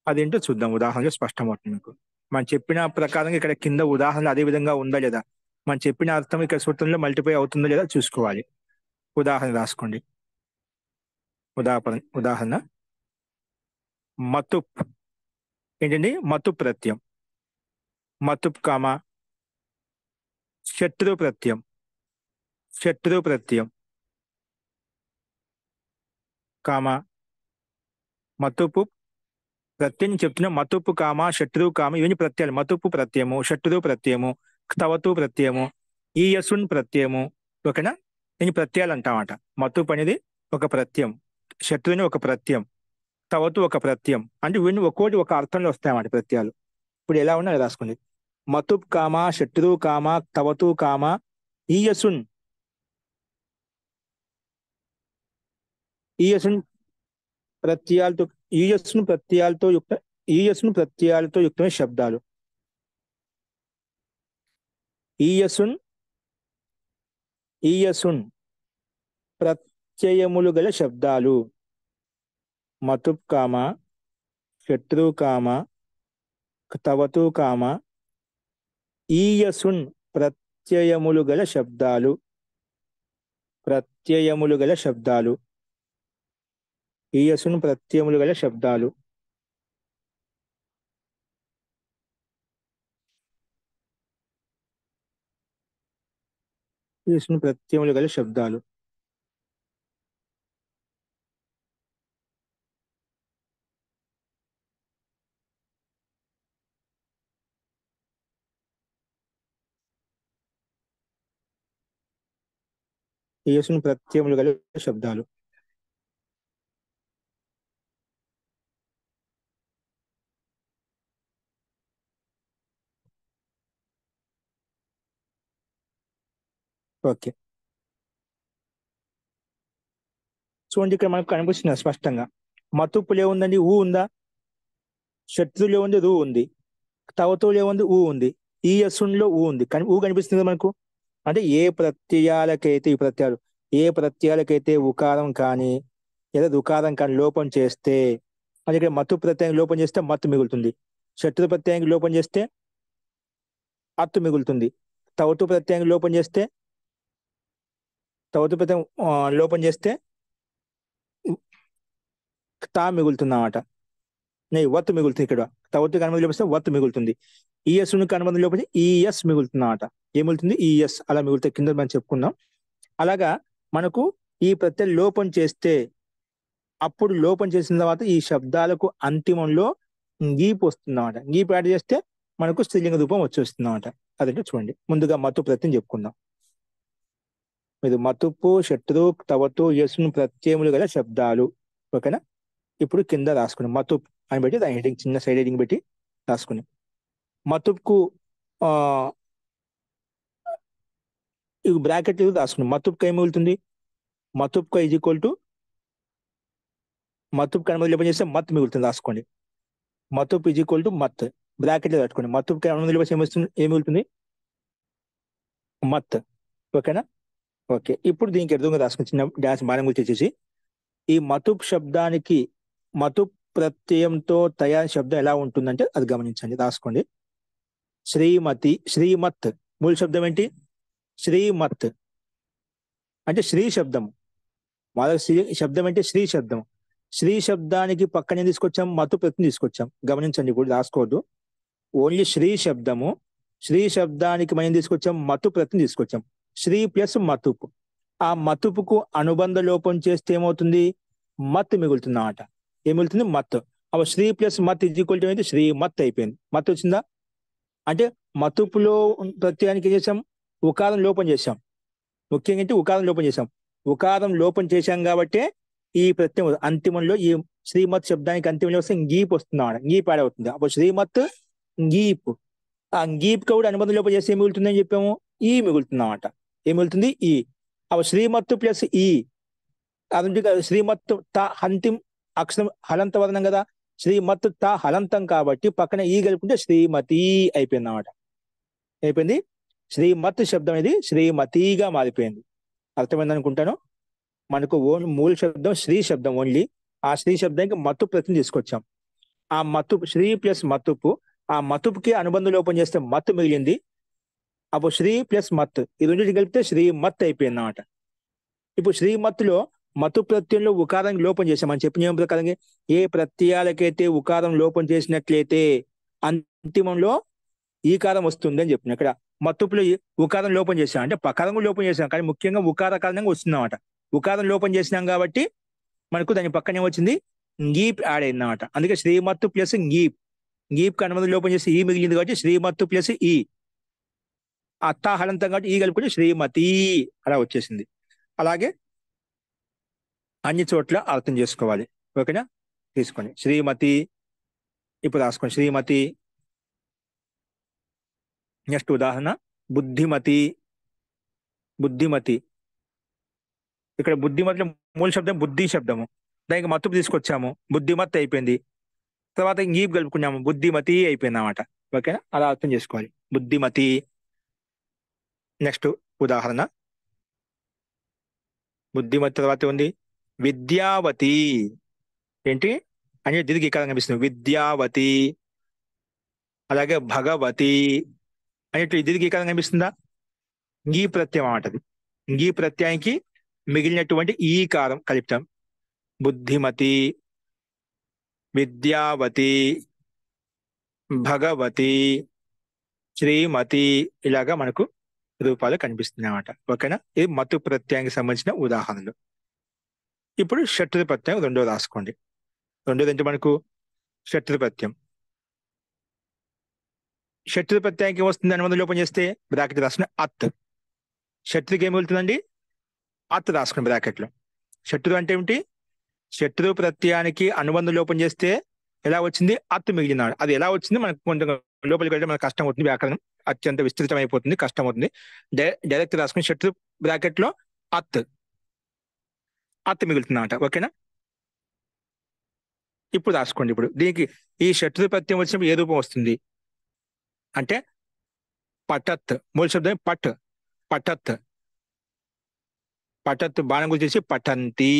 అదేంటో చూద్దాం ఉదాహరణలో స్పష్టమవుతుంది మీకు మనం చెప్పిన ప్రకారం ఇక్కడ కింద ఉదాహరణ అదే విధంగా ఉందా లేదా మనం చెప్పిన అర్థం ఇక్కడ సూత్రంలో మల్టిప్లై అవుతుందో లేదా చూసుకోవాలి ఉదాహరణ రాసుకోండి ఉదాహరణ మతుప్ ఏంటండి మతుప్ ప్రత్యయం మతుప్ కామ శత్రు ప్రత్యయం కామ మతుపు ప్రత్యయం చెప్తున్నా మతుపు కామ శత్రువు కామ ఇవన్నీ ప్రత్యయాలు మతుపు ప్రత్యయము శత్రువు ప్రత్యయము తవతు ప్రత్యయము ఈయసున్ ప్రత్యయము ఓకేనా దీన్ని ప్రత్యయాలు అంటామట మతుపు అనేది ఒక ప్రత్యయం శత్రువుని ఒక ప్రత్యయం తవతు ఒక ప్రత్యయం అంటే ఇవన్నీ ఒక్కోటి ఒక అర్థంలో వస్తాయన్నమాట ప్రత్యయాలు ఇప్పుడు ఎలా ఉన్నా రాసుకోండి మతుప్ కామ శత్రువు కామ తవతు కామ ఈయసున్ ప్రత్యయాలతో ఈయస్ను ప్రత్యయాలతో యుక్తమైన శబ్దాలు ఈయసున్ ప్రత్యయములు గల శబ్దాలు మతుప్ కామ శత్రు కామ తవతు కామ ఈయసున్ ప్రత్యయములు గల శబ్దాలు ఈయసున్ ప్రత్యయములు గల శబ్దాలు ఈయసున్ ప్రత్యయములు గల శబ్దాలు ఈయసున్ ప్రత్యయములు గల శబ్దాలు ఓకే, చూడండి ఇక్కడ మనకు కనిపిస్తుంది స్పష్టంగా. మతుపులు ఏముందండి? ఊ ఉందా? శత్రువులు ఏముంది? రు ఉంది. తవతులు ఏముంది? ఊ ఉంది. ఈ యస్సులో ఊ ఉంది, కానీ ఊ కనిపిస్తుంది మనకు. అంటే ఏ ప్రత్యయాలకైతే, ఈ ప్రత్యయాలు ఏ ప్రత్యయాలకైతే ఉకారం కానీ లేదా దుకారం కానీ లోపం చేస్తే, అంటే ఇక్కడ మత్తు ప్రత్యయం లోపం చేస్తే మత్తు మిగులుతుంది. శత్రు ప్రత్యయానికి లోపం చేస్తే అత్తు మిగులుతుంది. తవతు ప్రత్యయానికి లోపం చేస్తే తవతు ప్రత్యయం లోపం చేస్తే తా మిగులుతుంది అన్నమాట. వత్తు మిగులుతుంది. ఇక్కడ తవతు అనుమతి లోపిస్తే వత్తు మిగులుతుంది. ఈఎస్ అనుమతి లోపలి ఈఎస్ మిగులుతుంది అన్నమాట. ఏం మిగులుతుంది? ఈఎస్ అలా మిగులుతాయి. కింద మనం చెప్పుకున్నాం. అలాగా మనకు ఈ ప్రత్యయం లోపం చేస్తే, అప్పుడు లోపం చేసిన తర్వాత ఈ శబ్దాలకు అంతిమంలో గీపు వస్తుంది అన్నమాట. గీపు యాడ్ చేస్తే మనకు స్త్రీలింగ రూపం వచ్చేస్తుంది అన్నమాట. అదంటే చూడండి, ముందుగా మత్తు ప్రత్యయం చెప్పుకుందాం. మీరు మతుపు, శత్రు, తవతు, యస్సు ప్రత్యయములు గల శబ్దాలు. ఓకేనా? ఇప్పుడు కింద రాసుకున్నాం మతుప్ అని పెట్టి దాని హెడింగ్ చిన్న సైడ్ హెడింగ్ పెట్టి రాసుకున్నాం. మతుప్కు బ్రాకెట్ రాసుకున్నాం. మతుప్కు ఏం మిగులుతుంది? మతుప్కు ఈజ్ ఈక్వల్ టు మతుప్కు అనుమతి లేపం చేస్తే మత్ మిగులుతుంది. రాసుకోండి. మతుప్ ఈజ్ ఈక్వల్ టు మత్ బ్రాకెట్ లో పెట్టుకోండి. మతుప్కు అనుమతి లేపం ఏం మిగులుతుంది? మత్. ఓకేనా? ఓకే, ఇప్పుడు దీనికి ఎదురుగా రాసుకుని చిన్న డాష్ బాణం గురించి వచ్చేసి, ఈ మతుప్ శబ్దానికి మతుప్ ప్రత్యయంతో తయారు శబ్దం ఎలా ఉంటుందంటే అది గమనించండి. రాసుకోండి. శ్రీమతి, శ్రీమత్. మూల శబ్దం ఏంటి? శ్రీమత్ అంటే శ్రీ శబ్దము. మొదటి శ్రీ శబ్దం అంటే శ్రీ శబ్దం. శ్రీ శబ్దానికి పక్కనే తీసుకొచ్చాం, మతు ప్రత్యయం తీసుకొచ్చాం. గమనించండి, కూడా రాసుకోవద్దు. ఓన్లీ శ్రీ శబ్దము. శ్రీ శబ్దానికి మనం తీసుకొచ్చాం, మతు ప్రత్యయం తీసుకొచ్చాం. శ్రీ ప్లస్ మతుపు. ఆ మతుపుకు అనుబంధ లోపం చేస్తే ఏమవుతుంది? మత్ మిగులుతుంది అన్నమాట. ఏం మిగులుతుంది? మత్. అప్పుడు శ్రీ ప్లస్ మత్ ఈజ్ ఈక్వల్ టు అయితే శ్రీ మత్ అయిపోయింది. మత్ వచ్చిందా? అంటే మతుపులో ప్రత్యయానికి ఏం చేసాం? ఉకారం లోపం చేశాం. ముఖ్యంగా అంటే ఉకారం లోపం చేశాం. ఉకారం లోపం చేశాం కాబట్టి ఈ ప్రత్యయం అంతిమంలో ఈ శ్రీమత్ శబ్దానికి అంతిమంలో వస్తే గీప్ వస్తుంది అన్నమాట. గీప్ యాడ్ అవుతుంది. అప్పుడు శ్రీమత్ గీప్. ఆ గీప్ కూడా అనుబంధం లోపం చేస్తే ఏం మిగులుతుంది అని చెప్పాము? ఈ మిగులుతుంది అన్నమాట. ఏం మిగులుతుంది? ఈ. అప్పుడు శ్రీమత్తు ప్లస్ ఈ. అది శ్రీమత్తు త అంతిం అక్షరం హలంత వదనం కదా. శ్రీమత్తు త హలంతం కాబట్టి పక్కన ఈ కలుపుకుంటే శ్రీమతి అయిపోయింది అన్నమాట. అయిపోయింది. శ్రీమత్ శబ్దం అనేది శ్రీమతిగా మారిపోయింది. అర్థమైంది అనుకుంటాను. మనకు మూల శబ్దం శ్రీ శబ్దం ఓన్లీ. ఆ శ్రీ శబ్దానికి మత్తు ప్రత్యయం తీసుకొచ్చాం. ఆ మత్తు శ్రీ ప్లస్ మత్తుపు. ఆ మత్తుపుకి అనుబంధం లోపం చేస్తే మత్తు మిగిలింది. అప్పుడు శ్రీ ప్లస్ మత్ ఈ రెండింటి కలిపితే శ్రీమత్ అయిపోయింది అన్నమాట. ఇప్పుడు శ్రీమత్తులో మత్తు ప్రత్యయంలో ఉకారం లోపం చేసాం. మనం చెప్పిన నియమం ప్రకారంగా ఏ ప్రత్యయాలకైతే ఉకారం లోపం చేసినట్లయితే అంతిమంలో ఈకారం వస్తుంది అని చెప్పిన. ఇక్కడ మత్తుపులో ఉకారం లోపం చేసాం అంటే పకారం లోపం చేసాం, కానీ ముఖ్యంగా ఉకార కారణంగా వస్తుంది అన్నమాట. ఉకారం లోపం చేసినాం కాబట్టి మనకు దాని పక్కనే వచ్చింది గీప్ యాడ్ అయింది అన్నమాట. అందుకే శ్రీమత్తు ప్లస్ గీప్. గీప్ అనుమతి లోపం చేసి ఈ మిగిలింది కాబట్టి శ్రీమత్తు ప్లస్ ఈ. అత్తా హలంతం కాబట్టి ఈ కలుపుకుంటే శ్రీమతి అలా వచ్చేసింది. అలాగే అన్ని చోట్ల అర్థం చేసుకోవాలి. ఓకేనా? తీసుకోండి. శ్రీమతి ఇప్పుడు రాసుకోండి. శ్రీమతి. నెక్స్ట్ ఉదాహరణ బుద్ధిమతి. బుద్ధిమతి. ఇక్కడ బుద్ధిమతిలో మూల శబ్దం బుద్ధి శబ్దము. దానికి మత్తుపు తీసుకొచ్చాము, బుద్ధిమత్ అయిపోయింది. తర్వాత ఇంగీప్ కలుపుకున్నాము, బుద్ధిమతి అయిపోయింది అన్నమాట. ఓకేనా? అలా అర్థం చేసుకోవాలి. బుద్ధిమతి. నెక్స్ట్ ఉదాహరణ బుద్ధిమతి తర్వాత ఉంది విద్యావతి. ఏంటి అని దీనికి ఇక్కడ కనిపిస్తుంది విద్యావతి. అలాగే భగవతి అనేట్లు దీనికి ఇక్కడ కనిపిస్తుందా? ఈ ప్రత్యయం అన్నమాట. ఈ ప్రత్యయానికి మిగిలినటువంటి ఈ కారం కలుపుతాం. బుద్ధిమతి, విద్యావతి, భగవతి, శ్రీమతి ఇలాగా మనకు రూపాలు కనిపిస్తున్నాయి అన్నమాట. ఓకేనా? ఇది మత్తు ప్రత్యయానికి సంబంధించిన ఉదాహరణలు. ఇప్పుడు శత్రు ప్రత్యయం రెండో రాసుకోండి. రెండోది అంటే మనకు శత్రు ప్రత్యయం. శత్రు ప్రత్యయానికి వస్తుంది అనుబంధం లోపం చేస్తే బ్రాకెట్ రాసుకుని అత్. శత్రుకి ఏమి వెళ్తుందండి? అత్ రాసుకుని బ్రాకెట్ లో. శత్రు అంటే ఏమిటి? శత్రు ప్రత్యయానికి అనుబంధం లోపం చేస్తే ఎలా వచ్చింది? అత్ మిగిలినాడు. అది ఎలా వచ్చింది మనకు కొంచెం లోపలికి వెళ్తే మనకు కష్టం అవుతుంది. వ్యాకరణం అత్యంత విస్తృతం అయిపోతుంది, కష్టం అవుతుంది. డైరెక్ట్ రాసుకుని శత్రు బ్రాకెట్ లో అత్ మిగులుతుందన్నమాట. ఓకేనా? ఇప్పుడు రాసుకోండి. ఇప్పుడు దీనికి ఈ షట్రు ప్రత్యయం వచ్చినప్పుడు ఏ రూపం వస్తుంది అంటే పటత్. మూల శబ్దం పటత్. బాణం గురించి చేసి పఠంతి.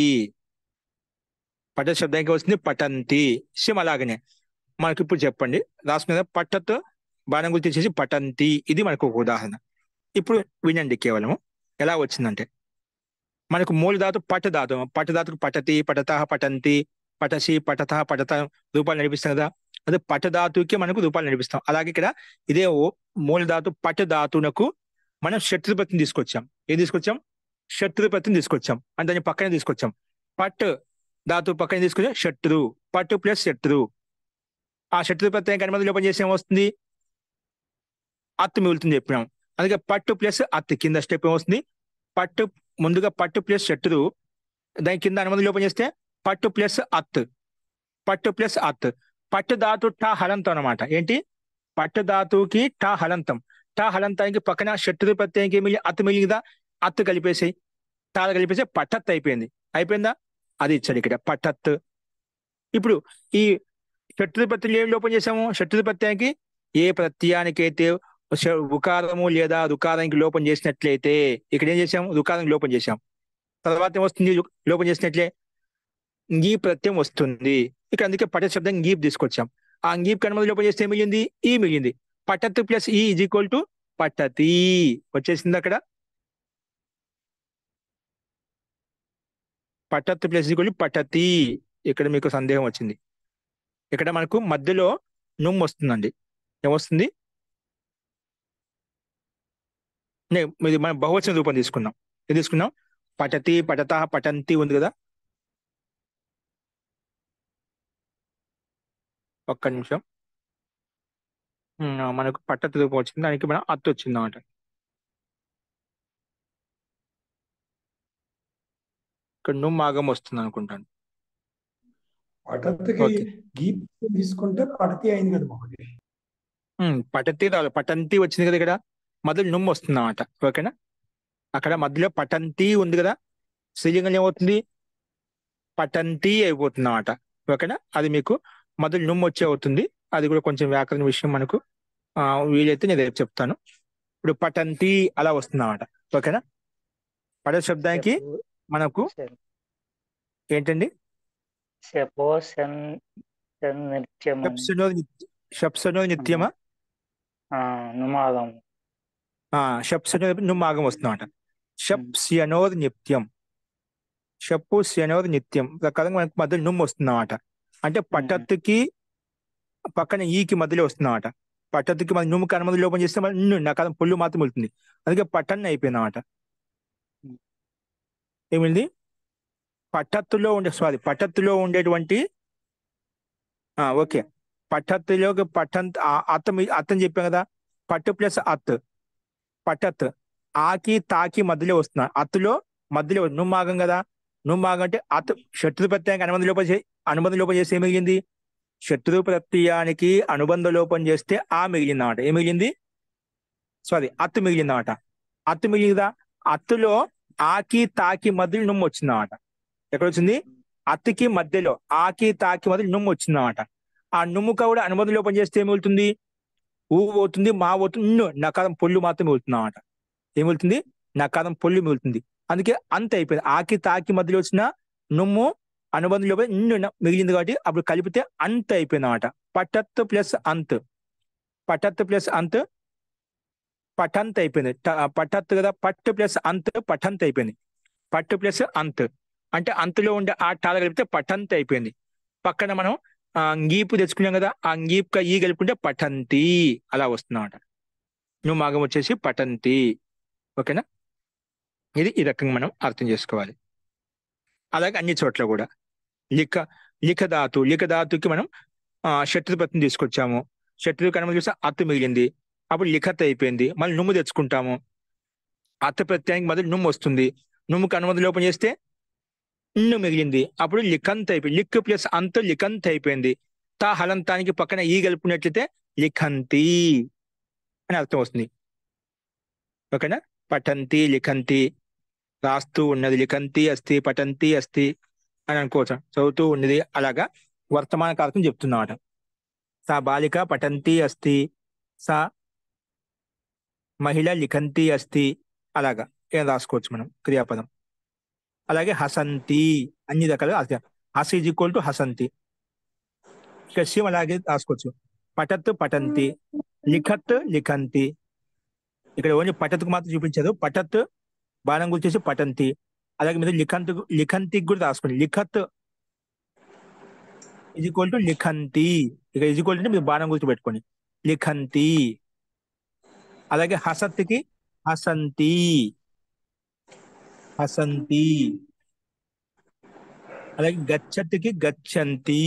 పటత్ శబ్దానికి వస్తుంది పఠంతి. సేమ్ అలాగనే మనకి ఇప్పుడు చెప్పండి రాసుకునే పటత్ బాణం గురించి చేసి పఠంతి. ఇది మనకు ఒక ఉదాహరణ. ఇప్పుడు వినండి కేవలము ఎలా వచ్చిందంటే మనకు మూల ధాతు పట ధాతుకు పటతి, పటత, పటంతి, పటసి, పటత, పటత రూపాలు నడిపిస్తాం కదా. అదే పట ధాతువుకి మనకు రూపాలు నడిపిస్తాం. అలాగే ఇక్కడ ఇదే మూల ధాతు పట ధాతువునకు మనం షట్రుపత్తిని తీసుకొచ్చాం. ఏం తీసుకొచ్చాం? షట్రుపత్తిని తీసుకొచ్చాం. అంటే దాన్ని పక్కనే తీసుకొచ్చాం. పట్ ధాతు పక్కన తీసుకొచ్చాం. షట్రు, పట్టు ప్లస్ షట్రు. ఆ షట్రు ప్రత్యయం కనుమ లోపం చేసి ఏమొస్తుంది? అత్తు మిగులుతుంది చెప్పినాం. అందుకే పట్టు ప్లస్ అత్తు కింద స్టెప్ ఏమొస్తుంది? పట్టు ముందుగా పట్టు ప్లస్ షట్రు, దాని కింద అనుమతి లోపం చేస్తే పట్టు ప్లస్ అత్. పట్టు ధాతు టా హలంతం అనమాట. ఏంటి? పట్టు ధాతువుకి టా హలంతం. టా హలంతానికి పక్కన షట్రు ప్రత్యయంకి మిగిలి అత్తు మిగిలిందా? అత్తు కలిపేసి టాలు కలిపేసి పట్టత్ అయిపోయిందా? అది ఇచ్చాడు ఇక్కడ పట్టత్. ఇప్పుడు ఈ షట్రు ప్రత్యయం ఏం లోపం చేసాము? షట్రు ప్రత్యయానికి ఏ ప్రత్యయానికైతే ఉకారము లేదా రుకారానికి లోపం చేసినట్లయితే ఇక్కడ ఏం చేసాము? రుకారానికి లోపం చేసాం. తర్వాత ఏమొస్తుంది? లోపం చేసినట్లే ఈ ప్రత్యయం వస్తుంది. ఇక్కడ అందుకే పట శబ్దం గీప్ తీసుకొచ్చాం. ఆ గీప్ కనుమతి లోపం చేస్తే మిగిలింది ఈ మిగిలింది. పటత్ ప్లస్ ఈ ఈజ్ ఈక్వల్ టు పట్టతి వచ్చేసింది. అక్కడ పటత్ ప్లస్ ఈక్వల్ టు పట్టతి. ఇక్కడ మీకు సందేహం వచ్చింది. ఇక్కడ మనకు మధ్యలో నుమ్ వస్తుందండి. ఏమొస్తుంది? ఇది మనం బహువచన రూపం తీసుకున్నాం. ఏం తీసుకున్నాం? పటతి, పటత, పటంతి ఉంది కదా. ఒక్క నిమిషం. మనకు పట్టత్ రూపం వచ్చింది. దానికి మనం అత్తు వచ్చింది అన్నమాట. ఇక్కడ నుమ్ ఆగం వస్తుంది అనుకుంటాను. పటత్కి ఓకే. గీప్ తీసుకుంటే పడతి అయింది కదా మహోదయ్. పటతి రాదు, పటంతి వచ్చింది కదా. ఇక్కడ మొదలు నుమ్ వస్తుంది అన్నమాట. ఓకేనా? అక్కడ మధ్యలో పటంతి ఉంది కదా. స్త్రీలింగం ఏమవుతుంది? పటంతి అయిపోతుంది అన్నమాట. ఓకేనా? అది మీకు మొదలు నుమ్ వచ్చే అవుతుంది. అది కూడా కొంచెం వ్యాకరణ విషయం మనకు వీలైతే నేను రేపు చెప్తాను. ఇప్పుడు పటంతి అలా వస్తుంది అన్నమాట. ఓకేనా? పట శబ్దానికి మనకు ఏంటండి? షప్సనోది నిత్యమా? నుమ్మాగం వస్తుందన్నమాట. షప్స్యనోది నిత్యం. షప్పు శనోది నిత్యం ప్రకారంగా మనకు మధ్యలో నుమ్ వస్తుందన్నమాట. అంటే పటత్తుకి పక్కన ఈకి మధ్యలో వస్తుందన్నమాట. పటత్తుకి మన నుమ్ముకి అనుమతి లోపం చేస్తే మన నకారం పొల్లు మాత్రం వెళ్తుంది. అందుకే పటన్ అయిపోయింది అన్నమాట. ఏమింది? పటత్తులో ఉండేటువంటి ఓకే. పటత్తులోకి అత్తని చెప్పాం కదా. పట్టు ప్లస్ అత్. పటత్ ఆకి తాకి మధ్యలో వస్తున్నా. అత్తులో మధ్యలో నుమ్మాగం కదా. నుమ్మాగం అంటే అత్ షట్రు ప్రత్యయానికి అనుబంధ లోపం చేస్తే ఏం మిగిలింది? షట్రు ప్రత్యయానికి అనుబంధ లోపం చేస్తే ఆ మిగిలింది అన్నమాట. ఏం మిగిలింది? అత్తు మిగిలింది అన్నమాట. అత్తు మిగిలిందా? అత్తులో ఆకి తాకి మధ్యలో నుమ్ము వచ్చిందన్నమాట. ఎక్కడ వచ్చింది? అత్తుకి మధ్యలో ఆకి తాకి మధ్యలో నుమ్ము వచ్చిందన్నమాట. ఆ నుమ్ము కూడా అనుబంధ లోపం చేస్తే ఏమిగుతుంది? ఊ పోతుంది, మా పోతుంది, నకారం పొల్లు మాత్రం మిగులుతుంది అన్నమాట. ఏమిగుతుంది? నకారం పొల్లు మిగులుతుంది. అందుకే అంత అయిపోయింది. ఆకి తాకి మధ్యలో వచ్చిన నుమ్ము అనుబంధ లోపం మిగిలింది కాబట్టి అప్పుడు కలిపితే అంత అయిపోయింది అన్నమాట. పటత్ ప్లస్ అంత్. పఠంత్ అయిపోయింది. పటత్ కదా. పట్టు ప్లస్ అంత్ పఠంత్ అయిపోయింది. పట్టు ప్లస్ అంత్ అంటే అంతులో ఉండే ఆ టాల కలిపితే పఠంత్ అయిపోయింది. పక్కన మనం గీపు తెచ్చుకున్నాం కదా. ఆ గీప్ ఈ కలుపుకుంటే పఠంతి అలా వస్తుందన్నమాట. నువ్వు మాగం వచ్చేసి పఠంతి. ఓకేనా? ఇది ఈ రకంగా మనం అర్థం చేసుకోవాలి. అలాగే అన్ని చోట్ల కూడా లిఖధాతుకి మనం షట్రుపత్తిని తీసుకొచ్చాము. షట్రు కనుమ చూస్తే అత్తు మిగిలింది. అప్పుడు లిఖత్ అయిపోయింది. మళ్ళీ నుమ్ము తెచ్చుకుంటాము. అత్త ప్రత్యయానికి మొదలు నుమ్ము వస్తుంది. నుమ్ముకి అనుమతి లోపం చేస్తే మిగిలింది. అప్పుడు లిఖంత్ అయిపోయింది. లిక్ ప్లస్ అంత్ లిఖంత్ అయిపోయింది. తా హలంతానికి పక్కన ఈ కలుపుకున్నట్లయితే లిఖంతి అని అర్థం వస్తుంది. ఓకేనా? పఠంతి, లిఖంతి రాస్తూ ఉన్నది, లిఖంతి అస్తి, పఠంతి అస్తి అని అనుకోవచ్చు. చదువుతూ ఉన్నది అలాగా వర్తమాన కారకం చెప్తున్నమాట. సా బాలిక పఠంతి అస్తి, సా మహిళ లిఖంతి అస్తి, అలాగా ఏం రాసుకోవచ్చు మనం క్రియాపదం. అలాగే హసంతి అన్ని రకాలుగా has is equal to Hasanti. ఇక శివం అలాగే రాసుకోవచ్చు. పఠత్ పఠంతి, లిఖత్ లిఖంతి. ఇక్కడ ఓన్లీ పఠత్కు మాత్రం చూపించారు. పఠత్ బాణం గుర్చేసి పఠంతి. అలాగే మీరు లిఖంతికి కూడా రాసుకోండి. Likhat is equal to లిఖంతి. ఇక ఈజ్ ఈక్వల్ అంటే మీరు బాణం గుర్తు పెట్టుకోండి. లిఖంతి. అలాగే హసత్కి హసంతి, హసంతి. అలాగే గచ్చత్కి గచ్చంతి,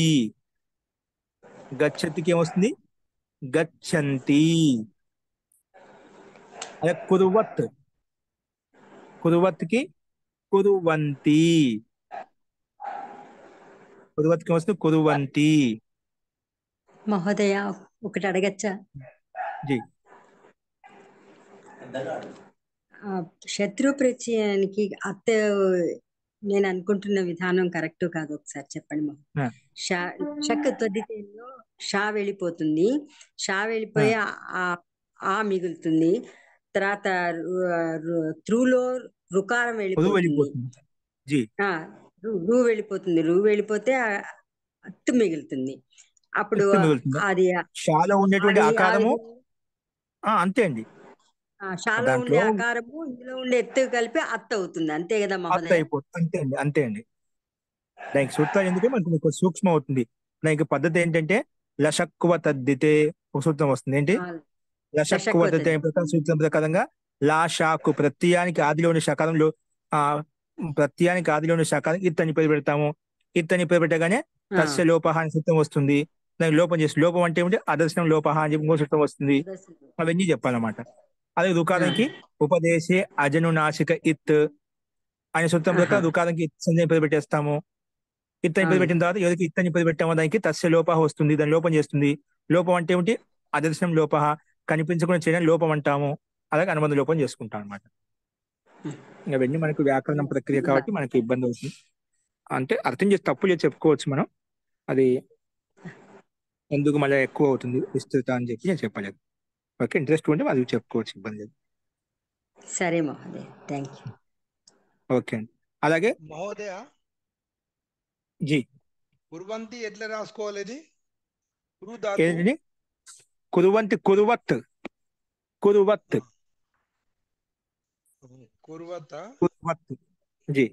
గచ్చత్కి ఏమొస్తుంది? గచ్చంతి. అలాగే కురువత్కి కురువంతి, కురువత్కి ఏమొస్తుంది? కురువంతి. మహోదయ ఒకటి అడగచ్చా? జీ శత్రు ప్రత్యయానికి అత్త నేను అనుకుంటున్న విధానం కరెక్ట్ కాదు, ఒకసారి చెప్పండి మహోదయ. షక్ తొద్దితేలో షా వెళ్ళిపోతుంది, షా వెళ్ళిపోయి ఆ మిగులుతుంది. తర్వాత త్రూలో రుకారం వెళ్ళిపోతుంది, జీ రూ వెళ్ళిపోతుంది, రూ వెళ్ళిపోతే అత్తు మిగులుతుంది. అప్పుడు అది షాలో ఉండేటువంటి ఆకారము అంతే అండి. షాలో ఉండే ఆకారము ఇందులో ఉండే ఎత్తు కలిపి అత్త అవుతుంది, అంతే కదా మహోదయ? అయిపోతుంది, అంతే అండి, అంతే అండి. దానికి సూత్రాలు ఎందుకంటే మనకు సూక్ష్మం అవుతుంది. దానికి పద్ధతి ఏంటంటే లషక్కువ తద్దితే ఒక సూత్రం వస్తుంది. ఏంటి? లషక్కువ తద్దితే సూత్రం ప్రకారంగా లా షాకు ప్రత్యయానికి ఆదిలో ఉన్న శకారంలో ప్రత్యయానికి ఆదిలో ఉన్న శకారం ఇత్తని పేరు పెడతాము. ఇత్తని పేరు పెట్టగానే తస్య లోపహ అని సూత్రం వస్తుంది. దానికి లోపం చేసి లోపం అంటే ఏమిటి? అదర్శనం లోపహ అని చెప్పి ఇంకో సూత్రం వస్తుంది. అవన్నీ చెప్పాలన్నమాట. అలాగే రుకారానికి ఉపదేశే అజనునాసిక ఇత్ అనే సూత్రం ప్రకారం రుకారానికి సంజయ్ పేరు పెట్టేస్తాము. ఇత్తని పేరు పెట్టిన తర్వాత ఎవరికి ఇత్తని పేరు పెట్టామో దానికి తస్య లోపహ వస్తుంది, దాని లోపం చేస్తుంది. లోపం అంటే ఏమిటి? అదర్శనం లోపహ, కనిపించకుండా చేయడం లోపం అంటాము. అలాగే అనుబంధ లోపం చేసుకుంటాం అనమాట. అవన్నీ మనకు వ్యాకరణం ప్రక్రియ కాబట్టి మనకి ఇబ్బంది అవుతుంది. అంటే అర్థం చేసి తప్పు చేసి చెప్పుకోవచ్చు మనం. అది ఎందుకు మళ్ళీ ఎక్కువ అవుతుంది విస్తృత అని చెప్పి నేను చెప్పలేదు. ఓకే, ఇంట్రెస్ట్ ఉంటే అది చెప్పుకోవచ్చు, ఇబ్బంది లేదు. సరే మహోదయ, థ్యాంక్ యూ. ఓకే అండి. అలాగే మహోదయ జీ కుర్వంతి ఎట్లా రాసుకోవాలి? ఇది ఏంటండి? కురువంతి, కురువత్, కురువత్, కుర్వత, కురువత్. జీ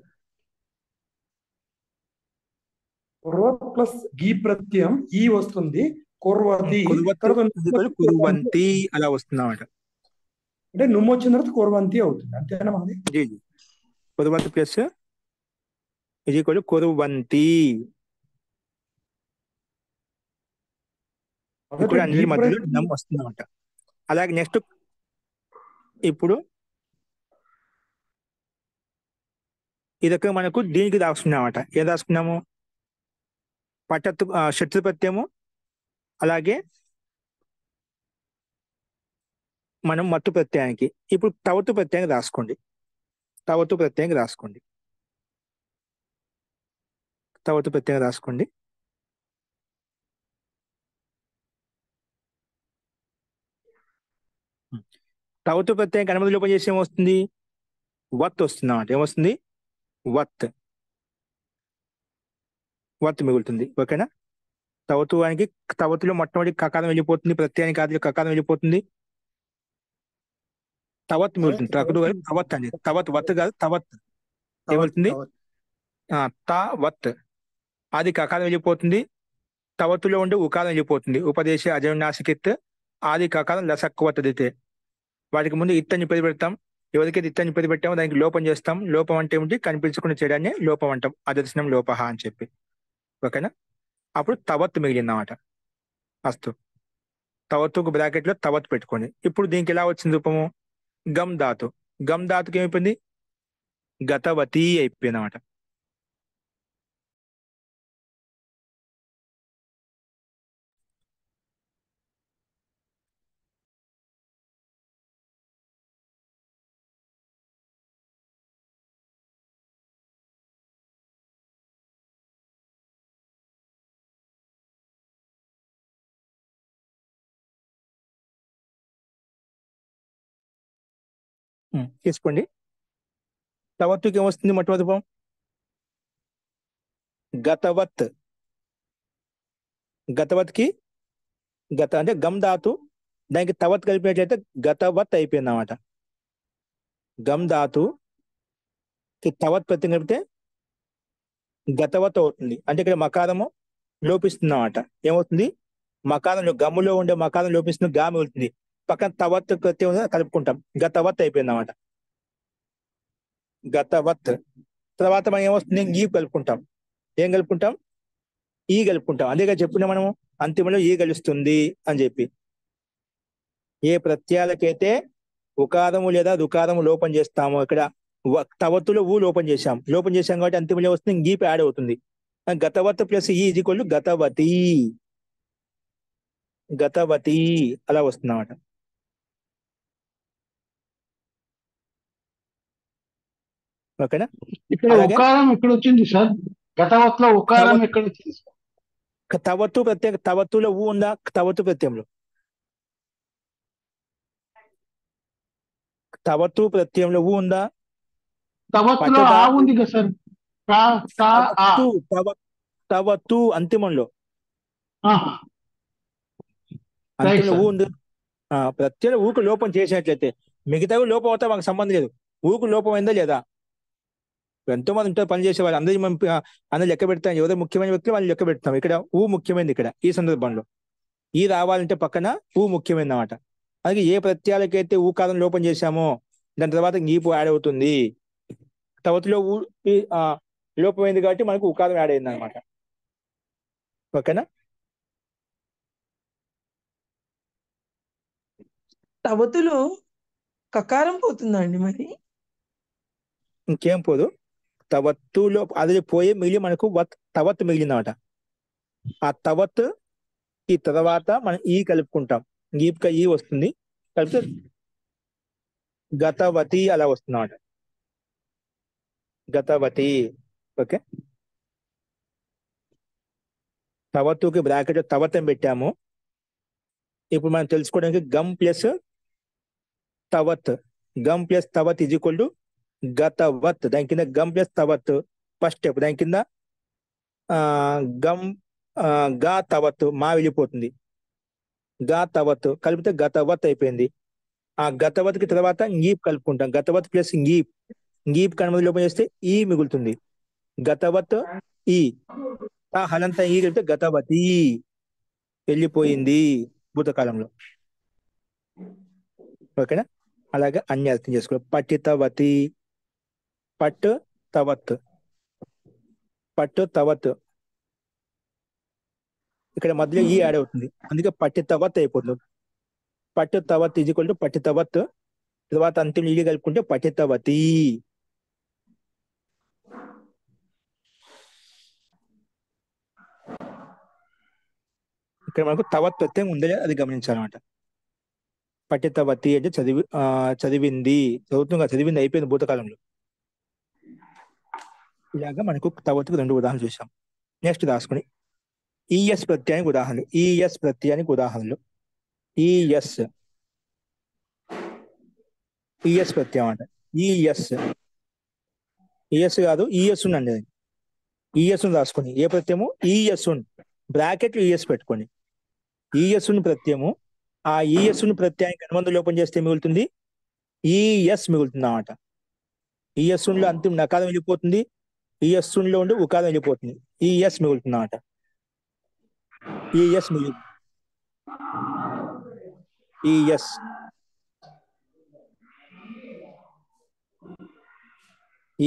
ప్లస్ గీ ప్రత్యయం ఈ వస్తుంది. కుర్వతి కురువంతి అలా వస్తుందన్నమాట. అంటే నువ్వు వచ్చిన తర్వాత కుర్వంతి అవుతుంది, అంతేనా మాది? జీ జీ కురువత్ ప్లస్ ఇది కూడా కురువంతి. కూడా అన్ని మధ్యలో నమ్ వస్తుందన్నమాట. అలాగే నెక్స్ట్ ఇప్పుడు ఈ రకంగా మనకు దీనికి రాసుకున్నామట. ఏం రాసుకున్నాము? పట్టత్తు శత్రు ప్రత్యయము, అలాగే మనం మత్తు ప్రత్యయానికి. ఇప్పుడు తవతు ప్రత్యయానికి రాసుకోండి. తవతు ప్రత్యయానికి రాసుకోండి. తవతు ప్రత్యయం రాసుకోండి. తవతు ప్రత్యయానికి అనుమతి లోపం చేసి ఏమొస్తుంది? వత్ వస్తుంది అన్నమాట. ఏమొస్తుంది? వత్, వత్ మిగులుతుంది. ఓకేనా? తవతువానికి తవతులో మొట్టమొదటి కకారం వెళ్ళిపోతుంది, ప్రత్యయానికి ఆదిలో కకారం వెళ్ళిపోతుంది, తవత్ మిగులుతుంది. తకుడు కాదు తవత్ అండి. తవత్ వత్ కాదు, తవత్ ఏమవుతుంది? తవత్. ఆది కకారం వెళ్ళిపోతుంది, తవతులో ఉండే ఉకారం వెళ్ళిపోతుంది. ఉపదేశ అజనాసికిత్ ఆది కకారం లసక్కువతదితే. వాటికి ముందు ఇత్తని పేరు పెడతాం. ఎవరికైతే ఇత్తని పేరు పెట్టామో దానికి లోపం చేస్తాం. లోపం అంటే ఏమిటి? కనిపించకుండా చేయడాన్ని లోపం అంటాం. అదర్శనం లోపహ అని చెప్పి. ఓకేనా? అప్పుడు తవత్ మిగిలిందన్నమాట. అస్తు తవత్తుకు బ్రాకెట్ లో తవత్ పెట్టుకోండి. ఇప్పుడు దీనికి ఎలా వచ్చింది రూపము? గమ్ ధాతు. గమ్ ధాతుకి ఏమైపోయింది? గతవతి అయిపోయింది అన్నమాట. తీసుకోండి. తవత్తుకి ఏమొస్తుంది మొట్టమొదటి రూపం? గతవత్. గతవత్కి గత అంటే గమ్ ధాతు, దానికి తవత్ కలిపినట్లయితే గతవత్ అయిపోయింది అన్నమాట. గమ్ ధాతుకి తవత్ ప్రత్యయం కలిపితే గతవత్ అవుతుంది. అంటే ఇక్కడ మకారము లోపిస్తుంది అన్నమాట. ఏమవుతుంది? మకారంలో గమ్ములో ఉండే మకారం లోపిస్తుంది, గా మిగులుతుంది. పక్కన తవత్ ప్రత్యయం కలుపుకుంటాం, గతవత్ అయిపోయింది అన్నమాట. గతవత్. తర్వాత మనం ఏమొస్తుంది? ఈ కలుపుకుంటాం. ఏం కలుపుకుంటాం? ఈ కలుపుకుంటాం. అదేగా చెప్పుకున్నాం మనము అంతిమంలో ఈ కలుస్తుంది అని చెప్పి. ఏ ప్రత్యయాలకైతే ఉకారము లేదా రుకారము లోపం చేస్తామో, ఇక్కడ తవత్తులో ఊ లోపం చేశాం కాబట్టి అంతిమంలో వస్తుంది గీపి యాడ్ అవుతుంది. గతవత్ ప్లస్ ఈ ఈజ్ ఈక్వల్ టు గతవతి. గతవతి అలా వస్తుంది అన్నమాట. ఓకేనా? ఇక్కడ అలాగే ఉకారం ఎక్కడ వచ్చింది సార్? గతవత్లో ఉకారం ఎక్కడ వచ్చింది సార్? తవత్తు ప్రత్యయం, తవత్తులో ఊ ఉందా? తవత్తు ప్రత్యయంలో తవత్తు ప్రత్యయంలో ఊ ఉందా? తవత్తులో ఆ ఉంది కదా సార్. తవత్తు అంతిమంలో ఆహా. అంతిమంలో ఊ ఉంది. ప్రత్యయం ఊకు లోపం చేసినట్లయితే మిగతావి లోపం అవుతా మాకు సంబంధం లేదు. ఊకు లోపం అయిందా లేదా? ఎంతో మంది ఉంటారు పని చేసే వాళ్ళు, అందరూ మనం అందరూ లెక్క పెడతాం. ఎవరో ముఖ్యమైన వ్యక్తులు వాళ్ళు లెక్క పెడతాం. ఇక్కడ ఊ ముఖ్యమైనది. ఇక్కడ ఈ సందర్భంలో ఈ రావాలంటే పక్కన ఊ ముఖ్యమైనది అన్నమాట. అలాగే ఏ ప్రత్యయాలకైతే ఊకారం లోపం చేశామో దాని తర్వాత ఈపు యాడ్ అవుతుంది. తవతిలో ఊ లోపమైంది కాబట్టి మనకు ఉకారం యాడ్ అయింది అనమాట. ఓకేనా? తవతులో కకారం పోతుందా అండి మరి? ఇంకేం పోదు. తవత్తులో అది పోయే మిగిలి మనకు తవత్ మిగిలిందన్నమాట. ఆ తవత్ ఈ తర్వాత మనం ఈ కలుపుకుంటాం. ఈ వస్తుంది, కలిపితే గతవతి అలా వస్తుంది అన్నమాట. గతవతి. ఓకే. తవత్తుకి బ్రాకెట్ తవత్ అని పెట్టాము. ఇప్పుడు మనం తెలుసుకోవడానికి గమ్ ప్లస్ తవత్, గమ్ ప్లస్ తవత్ ఈజ్ ఈక్వల్ టు గతవత్. దాని కింద గమ్ ప్లస్ తవత్ ఫస్ట్ స్టెప్. దాని కింద గమ్ గా తవత్ మా వెళ్ళిపోతుంది. గా తవత్ కలిపితే గతవత్ అయిపోయింది. ఆ గతవత్కి తర్వాత ఇంగీప్ కలుపుకుంటాం. గతవత్ ప్లస్ ఇంగీప్ కనుమతి లోపం చేస్తే ఈ మిగులుతుంది. గతవత్ ఈ హలంతా ఈ కలిపితే గతవతి వెళ్ళిపోయింది భూతకాలంలో. ఓకేనా? అలాగే అన్ని అర్థం చేసుకోవాలి. పట్టితవతి, పట్టు తవత్, పట్టు తవత్. ఇక్కడ మధ్యలో ఈ యాడ్ అవుతుంది, అందుకే పట్టితవత్ అయిపోతుంది. పట్టు తవత్ ఈజ్ ఈక్వల్ టు పట్టితవత్. తర్వాత అంతిమ ఈ కలుపుకుంటే పట్టితవతి. ఇక్కడ మనకు తవత్ ప్రత్యయం ఉందే అది గమనించాలన్నమాట. పఠితవతి అంటే చదివింది, చదివింది అయిపోయింది భూతకాలంలో. ఇలాగా మనకు తవత్తుకు 2 ఉదాహరణలు చూసాం. నెక్స్ట్ రాసుకుని ఈఎస్ ప్రత్యయానికి ఉదాహరణలు. ఈఎస్ ప్రత్యయానికి ఉదాహరణలు. ఈఎస్ ప్రత్యయం అంట. ఈఎస్ కాదు, ఈఎస్ అండి. ఈఎస్ రాసుకొని ఏ ప్రత్యయము? ఈఎస్ బ్రాకెట్లు ఈఎస్ పెట్టుకోండి. ఈఎస్ ప్రత్యయము. ఆ ఈఎస్ ప్రత్యయానికి అనుబంధ లోపం చేస్తే మిగులుతుంది ఈఎస్ మిగులుతుంది అన్నమాట. ఈఎస్ లో అంతిమ నకారం వెళ్ళిపోతుంది, ఈఎస్ లో ఉండి ఉకారం వెళ్ళిపోతుంది, ఈఎస్ మిగులుతుంది అన్నమాట. ఈఎస్ మిగులుతుంది. ఈఎస్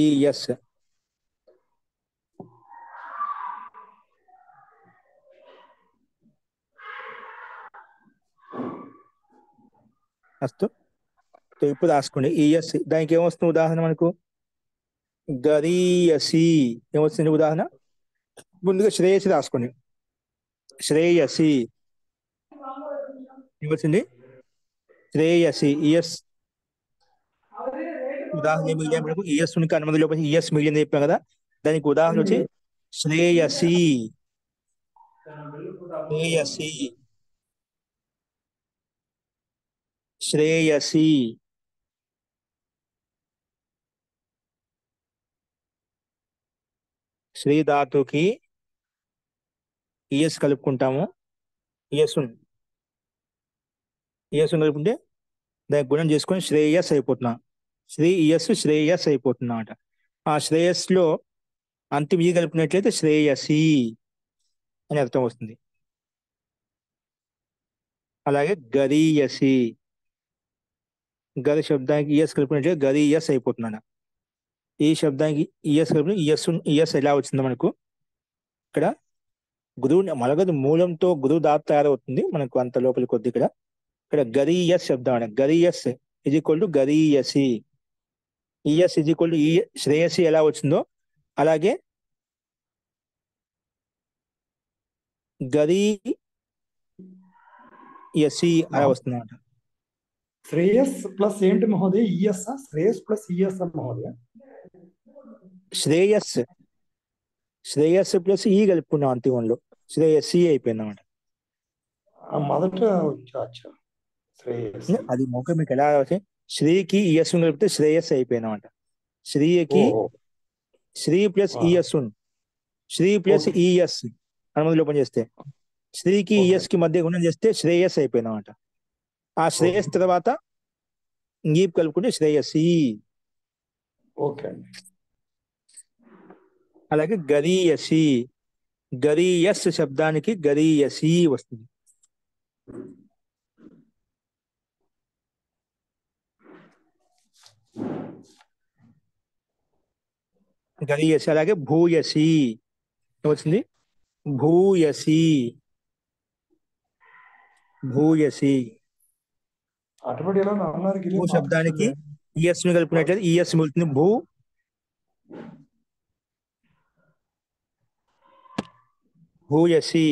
ఈఎస్ అస్తు. ఇప్పుడు రాసుకోండి ఈఎస్. దానికి ఏమొస్తుంది ఉదాహరణ? మనకు గరీయసి ఏమొస్తుంది ఉదాహరణ? ముందుగా శ్రేయసి రాసుకోండి. శ్రేయసి ఏమొచ్చింది? శ్రేయసి. ఈఎస్ ఉదాహరణ మిగిలిన మనకు ఈఎస్ అనుమతి లోపల ఈఎస్ మిగిలింది చెప్పాం కదా. దానికి ఉదాహరణ వచ్చి శ్రేయసి. శ్రేయసి శ్రేయసి శ్రీ ధాతుకి ఈఎస్ కలుపుకుంటాము. ఈఎస్ కలుపుకుంటే దానికి గుణం చేసుకొని శ్రేయస్ అయిపోతున్నా. శ్రేయస్ అయిపోతున్నా అంట. ఆ శ్రేయస్లో అంతిమ ఈ కలిపినట్లయితే శ్రేయసి అని అర్థం వస్తుంది. అలాగే గరీయసి, గరి శబ్దానికి ఈఎస్ కలిపినట్లయితే గరీయస్ అయిపోతున్నాడు. ఈ శబ్దానికి ఈఎస్ కలిపిన ఈఎస్ ఎలా వచ్చిందో మనకు ఇక్కడ గురువు మలగదు మూలంతో గురువు దాత తయారవుతుంది మనకు అంత లోపలి కొద్ది. ఇక్కడ గరీయస్ శబ్దం అన్న గరీయస్ ఈజ్ ఈక్వల్ టు గరీయసి. ఈఎస్ ఈజ్ ఈక్వల్ టు ఈ శ్రేయసి ఎలా వచ్చిందో అలాగే గరీయసి అలా వస్తుందన్నమాట. శ్రేయస్ ప్లస్ ఏంటి మహోదయ? ఈఎస్ శ్రేయస్ ప్లస్ ఈఎస్ మహోదయ? శ్రేయస్ ప్లస్ ఈ కలుపుకున్నాం అంతిమంలో శ్రేయసి అయిపోయింది అన్నమాట. మొదట శ్రేయస్ అది మొక్క మీకు ఎలా శ్రీకి ఈఎస్ కలిపితే శ్రేయస్ అయిపోయింది అన్నమాట. శ్రీకి శ్రీ ప్లస్ ఈఎస్ శ్రీ ప్లస్ ఈఎస్ అనుమతి లోపం చేస్తే శ్రీకి ఈఎస్ కి మధ్య గుణం చేస్తే శ్రేయస్ అయిపోయింది అన్నమాట. ఆ శ్రేయస్ తర్వాత గీప్ కలుపుకుంటే శ్రేయసి. ఓకే అండి. అలాగే గరీయసి, గరీయస్ శబ్దానికి గరీయసి వస్తుంది. గరీయసి. అలాగే భూయసి వచ్చింది. భూయసి అటుపడి ఎలా అన్నారు? భూ శబ్దానికి ఈఎస్ ని కలిపినట్లయితే ఈఎస్ మిగులుతుంది భూయసి.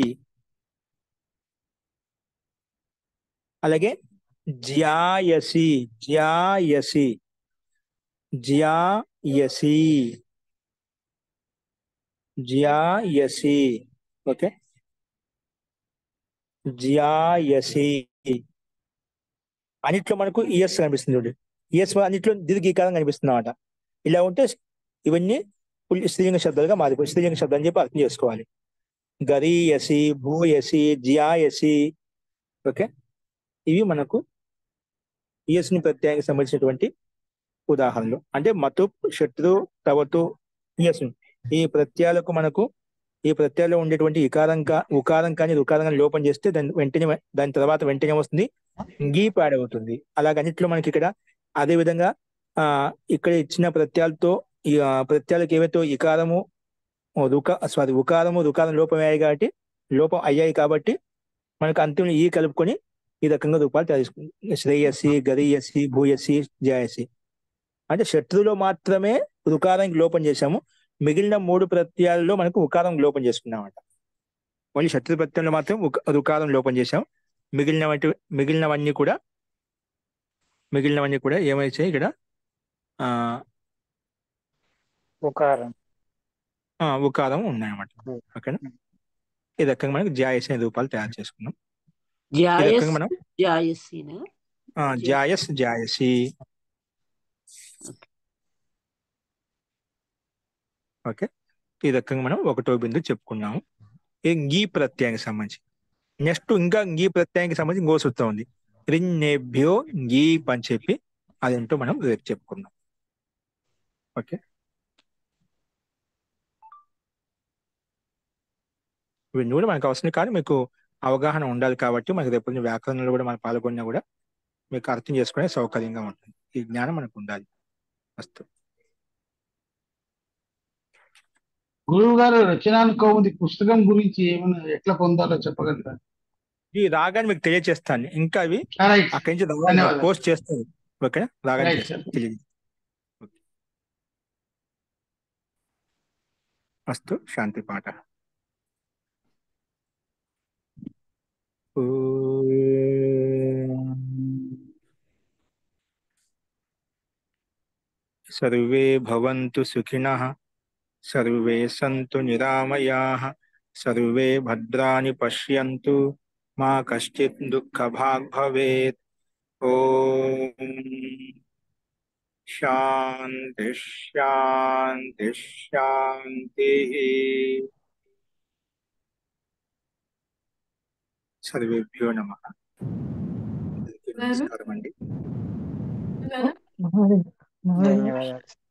అలాగే జ్యాయసి ఓకే. జ్యాయసి అన్నిట్లో మనకు ఈఎస్ కనిపిస్తుంది చూడండి. ఈఎస్ అన్నిట్లో దీర్ఘీకారం కనిపిస్తుంది అన్నమాట. ఇలా ఉంటే ఇవన్నీ స్త్రీలింగ శబ్దాలుగా మారిపోయి స్త్రీలింగ శబ్దాలు చెప్పి అర్థం చేసుకోవాలి. గరీయసి, భూయసి, జ్యాయసి. ఓకే. ఇవి మనకు ఈఎస్ ని ప్రత్యయానికి సంబంధించినటువంటి ఉదాహరణలు. అంటే మతు, శత్రు, తవతు, ఈఎస్ ఈ ప్రత్యయాలకు మనకు ఈ ప్రత్యయాల్లో ఉండేటువంటి ఉకారం కానీ రుకారం కానీ లోపం చేస్తే దాని తర్వాత వెంటనే వస్తుంది గీ ప్యాడ్ అవుతుంది. అలాగే అన్నింటిలో మనకి ఇక్కడ అదే విధంగా ఇక్కడ ఇచ్చిన ప్రత్యయాలతో ఈ ప్రత్యయాలకు ఏవైతే ఇకారము ఉకారము రుకారం లోపం అయ్యాయి కాబట్టి మనకు అంతిమ ఈ కలుపుకొని ఈ రకంగా రూపాలు తయారు చేసుకుంది. శ్రేయసి, గరీయసి, భూయసి, జయసి. అంటే శత్రులో మాత్రమే రుకారానికి లోపం చేశాము. మిగిలిన 3 ప్రత్యయాల్లో మనకు ఉకారం లోపం చేసుకున్నామట. ఓన్లీ శత్రు ప్రత్యయంలో మాత్రం రుకారం లోపం చేశాం. మిగిలినవన్నీ కూడా ఏమైతే ఇక్కడ ఉకారం ఉన్నాయన్నమాట. ఓకేనా. ఈ రకంగా మనకు జాయస్ అనే రూపాలు తయారు చేసుకున్నాం. ఈ రకంగా మనం జాయసి. ఓకే. ఈ రకంగా మనం ఒకటో బిందు చెప్పుకున్నాము. ఈ ప్రత్యయానికి సంబంధించి నెక్స్ట్ ఇంకా ఈ ప్రత్యయానికి సంబంధించి ఇంకో సూత్రం ఉంది. రిన్నేభ్యో గీప్ అని చెప్పి అదేంటో మనం రేపు చెప్పుకుందాం. ఓకే. ఇవన్నీ కూడా మనకు అవసరం కానీ మీకు అవగాహన ఉండాలి కాబట్టి మనకి రేపు వ్యాకరణలో కూడా మనం పాల్గొన్నా కూడా మీకు అర్థం చేసుకునే సౌకర్యంగా ఉంటుంది. ఈ జ్ఞానం మనకు ఉండాలి. వస్తు గురువు గారు రచనాను కౌముది పుస్తకం గురించి ఏమైనా ఎట్లా పొందాలో చెప్పగలరా? ఈ రాగాన్ని మీకు తెలియజేస్తాను. ఇంకా అవి రైట్. అక్కడి నుంచి ధన్యవాదాలు. పోస్ట్ చేస్తారు. ఓకే. రాగాన్ని రైట్ సార్. తెలియదు. అస్తు. శాంతి పాఠ. సర్వే భవంతు సుఖినః, సర్వే సంతు నిరామయాః, సర్వే భద్రాణి పశ్యంతు, మా కశ్చిత్ దుఃఖభాగ్ భవేత్. ఓం శాంతి శాంతి శాంతి. సర్వేభ్యో నమః. అందరికీ నమస్కారం అండి. మహోదయ మహోదయ ధన్యవాదాలు.